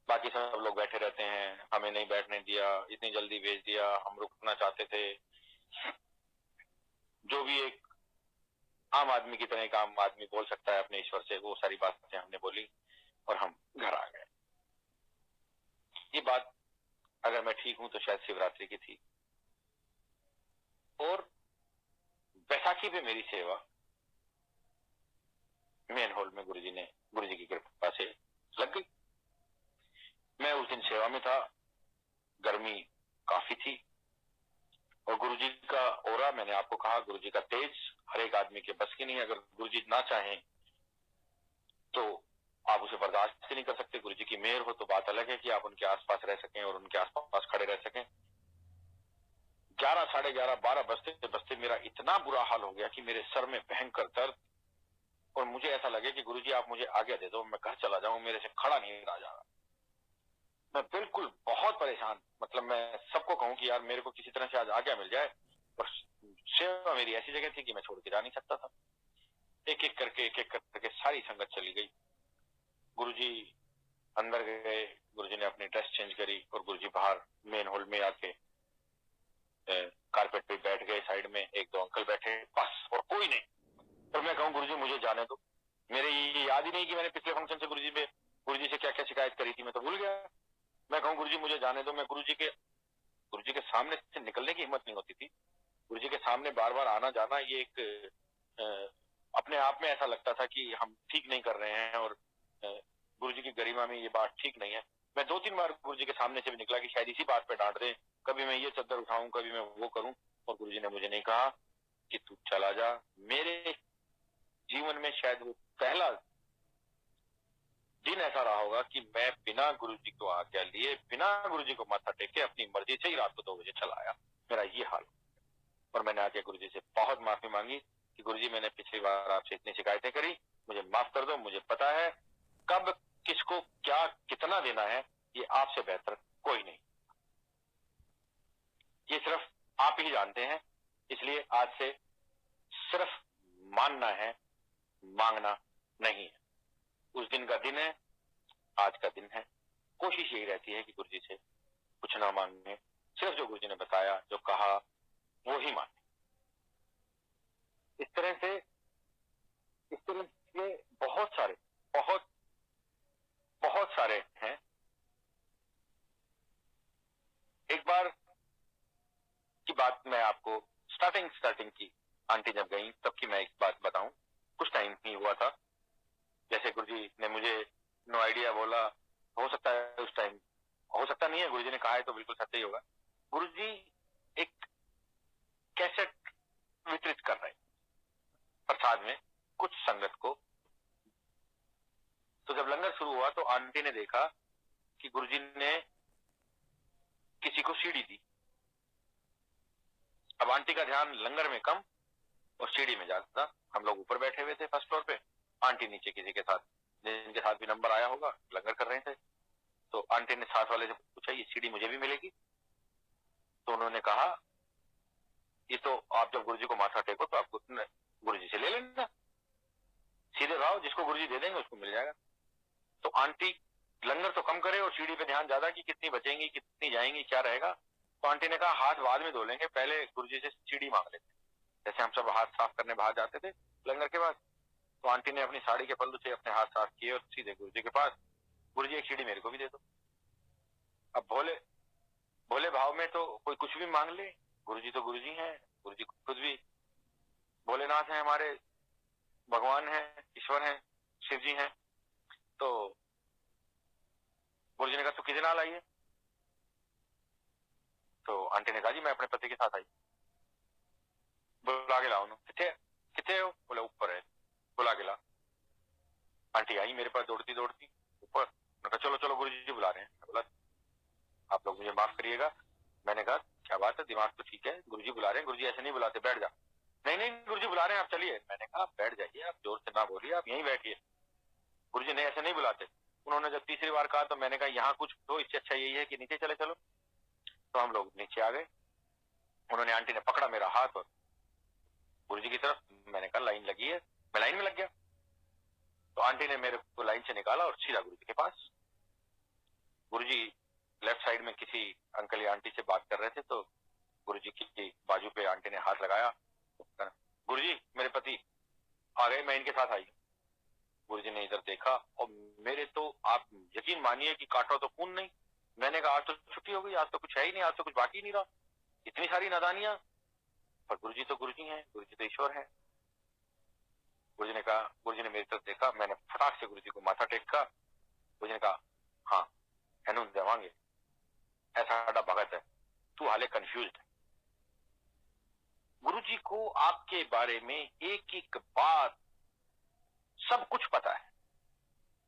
बाकी सब लोग बैठे रहते हैं, हमें नहीं बैठने दिया, इतनी जल्दी भेज दिया, हम रुकना चाहते थे। जो भी एक आम आदमी की तरह एक आम आदमी बोल सकता है अपने ईश्वर से, वो सारी बातें हमने बोली और हम घर आ गए। ये बात अगर मैं ठीक हूं तो शायद शिवरात्रि की थी, और बैसाखी पे मेरी सेवा मेन हॉल में गुरुजी की कृपा से लग गई। मैं उस दिन सेवा में था, गर्मी काफी थी, और गुरुजी का ओरा, मैंने आपको कहा गुरुजी का तेज हर एक आदमी के बस की नहीं है। अगर गुरुजी ना चाहें तो आप उसे बर्दाश्त ही नहीं कर सकते। गुरुजी की मेहर हो तो बात अलग है कि आप उनके आसपास रह सकें और उनके आसपास खड़े रह सकें। 11, साढ़े 11, 12 बजते बजते मेरा इतना बुरा हाल हो गया कि मेरे सर में भयंकर दर्द, और मुझे ऐसा लगे कि गुरुजी आप मुझे आज्ञा दे दो, मैं घर चला जाऊं, मेरे से खड़ा नहीं रहा जा रहा। मैं बिल्कुल बहुत परेशान, मतलब मैं सबको कहूं कि यार मेरे को किसी तरह से आज आज्ञा मिल जाए, और सेवा मेरी ऐसी जगह थी कि मैं छोड़ के जा नहीं सकता था। एक एक करके सारी संगत चली गई। गुरुजी अंदर गए, गुरुजी ने अपनी ड्रेस चेंज करी और गुरुजी बाहर मेन हॉल में आके कारपेट पे बैठ गए। साइड में एक दो अंकल बैठे, बस और कोई नहीं। और मैं कहूँ गुरुजी मुझे जाने दो, मेरे ये याद ही नहीं कि मैंने पिछले फंक्शन से गुरुजी से क्या क्या शिकायत करी थी, मैं तो भूल गया। मैं कहूँ गुरुजी मुझे जाने दो। मैं गुरुजी के सामने से निकलने की हिम्मत नहीं होती थी। गुरुजी के सामने बार बार आना जाना ये एक अपने आप में ऐसा लगता था कि हम ठीक नहीं कर रहे हैं, और गुरुजी की गरिमा में ये बात ठीक नहीं है। मैं 2-3 बार गुरुजी के सामने से भी निकला कि शायद इसी बात पे डांट दें, कभी मैं ये चद्दर उठाऊं, कभी मैं वो करूं, और गुरुजी ने मुझे नहीं कहा कि तू चला जा। मेरे जीवन में शायद वो पहला दिन ऐसा रहा होगा कि मैं बिना गुरुजी को आज्ञा लिए, बिना गुरुजी को माथा टेके अपनी मर्जी से ही रात को 2 बजे चला आया। मेरा ये हाल। और मैंने आके गुरुजी से बहुत माफी मांगी कि गुरुजी मैंने पिछली बार आपसे इतनी शिकायतें करी, मुझे माफ कर दो। मुझे पता है कब किसको क्या कितना देना है, ये आपसे बेहतर कोई नहीं, ये सिर्फ आप ही जानते हैं। इसलिए आज से सिर्फ मानना है, मांगना नहीं है। उस दिन का दिन है, आज का दिन है। कोशिश यही रहती है कि गुरुजी से कुछ ना मांगे, सिर्फ जो गुरुजी ने बताया, जो कहा, वो ही माने। इस तरह से बहुत सारे बहुत सारे हैं। एक बार की बात मैं आपको स्टार्टिंग की आंटी जब गई तब की मैं एक बात बताऊं। कुछ टाइम ही हुआ था, जैसे गुरुजी ने मुझे नो आइडिया बोला, हो सकता है उस टाइम, हो सकता नहीं है, गुरुजी ने कहा है तो बिल्कुल सत्य ही होगा। गुरुजी एक कैसेट वितरित कर रहे प्रसाद में कुछ संगत को। तो जब लंगर शुरू हुआ तो आंटी ने देखा कि गुरुजी ने किसी को सीढ़ी दी। अब आंटी का ध्यान लंगर में कम और सीढ़ी में ज्यादा। हम लोग ऊपर बैठे हुए थे फर्स्ट फ्लोर पे, आंटी नीचे किसी के साथ, जिनके साथ भी नंबर आया होगा, लंगर कर रहे थे। तो आंटी ने साथ वाले से पूछा ये सीढ़ी मुझे भी मिलेगी? तो उन्होंने कहा ये तो आप जब गुरुजी को माथा टेको तो आपको गुरुजी से ले लेना, सीधे भाव, जिसको गुरुजी दे देंगे उसको मिल जाएगा। तो आंटी लंगर तो कम करे और सीढ़ी पे ध्यान ज्यादा कि कितनी बचेंगी, कितनी जाएंगी, क्या रहेगा। तो आंटी ने कहा हाथ बाद में धो लेंगे, पहले गुरुजी से सीढ़ी मांग लेते। जैसे हम सब हाथ साफ करने बाहर जाते थे लंगर के बाद, तो आंटी ने अपनी साड़ी के पल्लू से अपने हाथ साफ किए और सीधे गुरुजी के पास, गुरुजी एक सीढ़ी मेरे को भी दे दो। अब भोले भोले भाव में तो कोई कुछ भी मांग ले, गुरुजी तो गुरुजी हैं, गुरुजी खुद भी भोलेनाथ हैं, हमारे भगवान हैं, ईश्वर हैं, शिव जी हैं। तो गुरुजी ने कहा तू किसी नाल आई है? तो आंटी ने कहा जी मैं अपने पति के साथ आई। बुला के लाओ, कितने कितने हो? बोले ऊपर है, बुला के ला। आंटी आई मेरे पास दौड़ती दौड़ती ऊपर। मैं कहा चलो चलो गुरुजी बुला रहे हैं। बोला आप लोग मुझे माफ करिएगा। मैंने कहा क्या बात है, दिमाग तो ठीक है, गुरुजी बुला रहे हैं, गुरुजी ऐसे नहीं बुलाते, बैठ जा। नहीं नहीं गुरुजी बुला रहे हैं आप चलिए। मैंने कहा आप बैठ जाइए, आप जोर से ना बोलिए, आप यहीं बैठिए, गुरुजी नहीं ऐसे नहीं बुलाते। उन्होंने जब तीसरी बार कहा तो मैंने कहा यहाँ कुछ तो इससे अच्छा यही है कि नीचे चले चलो। तो हम लोग नीचे आ गए। उन्होंने, आंटी ने पकड़ा मेरा हाथ और गुरुजी की तरफ। मैंने कहा लाइन लगी है, मैं लाइन में लग गया। तो आंटी ने मेरे को लाइन से निकाला और सीधा गुरुजी के पास। गुरुजी लेफ्ट साइड में किसी अंकल या आंटी से बात कर रहे थे, तो गुरुजी की बाजू पे आंटी ने हाथ लगाया। गुरुजी मेरे पति आ गए, मैं इनके साथ आई। गुरुजी ने इधर देखा और मेरे तो आप यकीन मानिए कि काटा तो खून नहीं। मैंने कहा आज तो छुट्टी हो गई, आज तो कुछ है ही नहीं, आज तो कुछ बाकी नहीं रहा, इतनी सारी नादानियां। पर गुरुजी तो गुरुजी हैं, गुरुजी तो ईश्वर है। गुरुजी ने कहा, गुरुजी ने मेरी तरफ देखा, मैंने फटाक से गुरुजी को माथा टेका। गुरुजी ने कहा हाँ एनु देवांगे, ऐसा साडा भगत है, तू हाले कंफ्यूज है। गुरुजी को आपके बारे में एक एक बात सब कुछ पता है।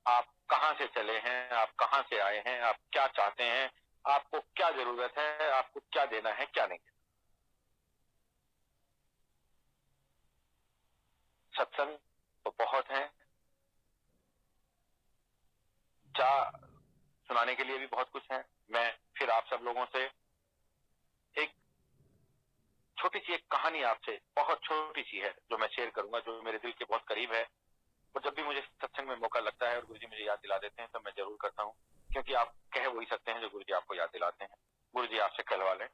आप कहां से चले हैं, आप कहां से आए हैं, आप क्या चाहते हैं, आपको क्या जरूरत है, आपको क्या देना है, क्या नहीं देना। सत्संग तो बहुत हैं, चाह सुनाने के लिए भी बहुत कुछ है। मैं फिर आप सब लोगों से एक छोटी सी एक कहानी आपसे, बहुत छोटी सी है, जो मैं शेयर करूंगा, जो मेरे दिल के बहुत करीब है। और जब भी मुझे सत्संग में मौका लगता है और गुरुजी मुझे याद दिला देते हैं तो मैं जरूर करता हूँ, क्योंकि आप कह वही सकते हैं जो गुरुजी आपको याद दिलाते हैं। गुरुजी आपसे कहलवा लें।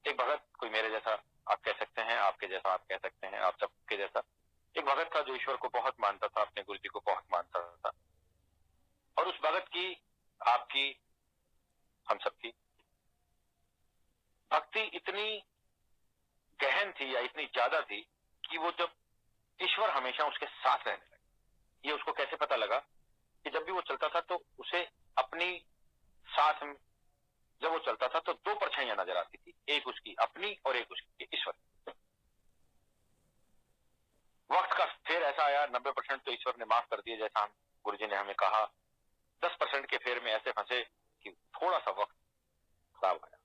एक भगत, कोई मेरे जैसा आप कह सकते हैं, आपके जैसा आप कह सकते हैं, आप सबके जैसा एक भगत था जो ईश्वर को बहुत मानता था, अपने गुरुजी को बहुत मानता था। और उस भगत की, आपकी, हम सबकी भक्ति इतनी गहन थी या इतनी ज्यादा थी कि वो जब ईश्वर हमेशा उसके साथ रहने लगे। ये उसको कैसे पता लगा कि जब भी वो चलता था तो उसे अपनी साथ में, जब वो चलता था तो दो परछाइयां नजर आती थी, एक उसकी अपनी और एक उसकी ईश्वर। वक्त का फेर ऐसा आया, 90% तो ईश्वर ने माफ कर दिए जैसा हम गुरुजी ने हमें कहा। 10% के फेर में ऐसे फंसे कि थोड़ा सा वक्त खराब आया,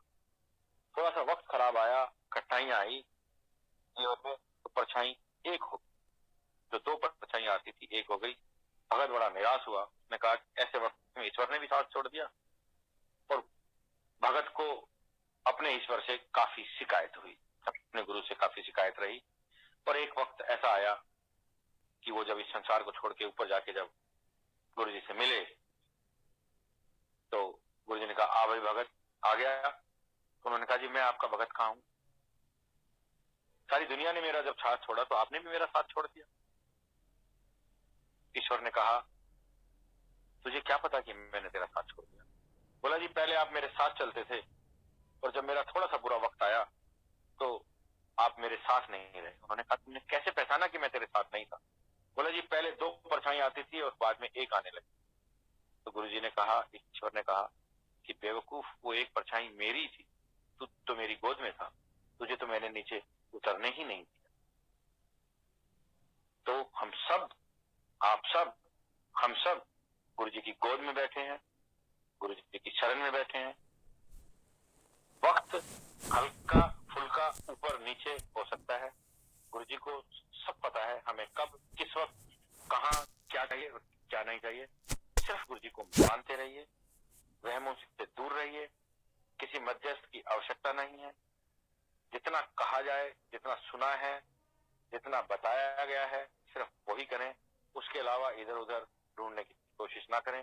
थोड़ा सा वक्त खराब आया, कठिनाइयां आई जीवन में, तो परछाई एक हो, जो दो परछाइयां आती थी एक हो गई। भगत बड़ा निराश हुआ, उसने कहा ऐसे वक्त में ईश्वर ने भी साथ छोड़ दिया। और भगत को अपने ईश्वर से काफी शिकायत हुई, अपने गुरु से काफी शिकायत रही। और एक वक्त ऐसा आया कि वो जब इस संसार को छोड़ के ऊपर जाके जब गुरु जी से मिले तो गुरु जी ने कहा आ भाई भगत, आ गया। तो उन्होंने कहा जी मैं आपका भगत कहाँ हूं, सारी दुनिया ने मेरा जब साथ छोड़ा तो आपने भी मेरा साथ छोड़ दिया। ईश्वर ने कहा तुझे क्या पता कि मैंने तेरा साथ छोड़ दिया। बोला जी पहले आप मेरे साथ चलते थे और जब मेरा थोड़ा सा बुरा वक्त आया तो आप मेरे साथ नहीं रहे। उन्होंने कहा तुमने कैसे पहचाना कि मैं तेरे साथ नहीं था। बोला जी पहले दो परछाई आती थी और बाद में एक आने लगी। तो गुरुजी ने कहा, ईश्वर ने कहा कि बेवकूफ, वो एक परछाई मेरी थी, तू तो मेरी गोद में था, तुझे तो मैंने नीचे उतरने ही नहीं दिया। तो हम सब, आप सब, हम सब गुरुजी की गोद में बैठे हैं, गुरुजी की शरण में बैठे हैं। वक्त हल्का फुल्का ऊपर नीचे हो सकता है, गुरुजी को सब पता है हमें कब किस वक्त कहाँ क्या चाहिए और क्या नहीं चाहिए। सिर्फ गुरुजी को मानते रहिए, वहमों से दूर रहिए, किसी मध्यस्थ की आवश्यकता नहीं है। जितना कहा जाए, जितना सुना है, जितना बताया गया है, सिर्फ वही करें, उसके अलावा इधर उधर ढूंढने की कोशिश ना करें।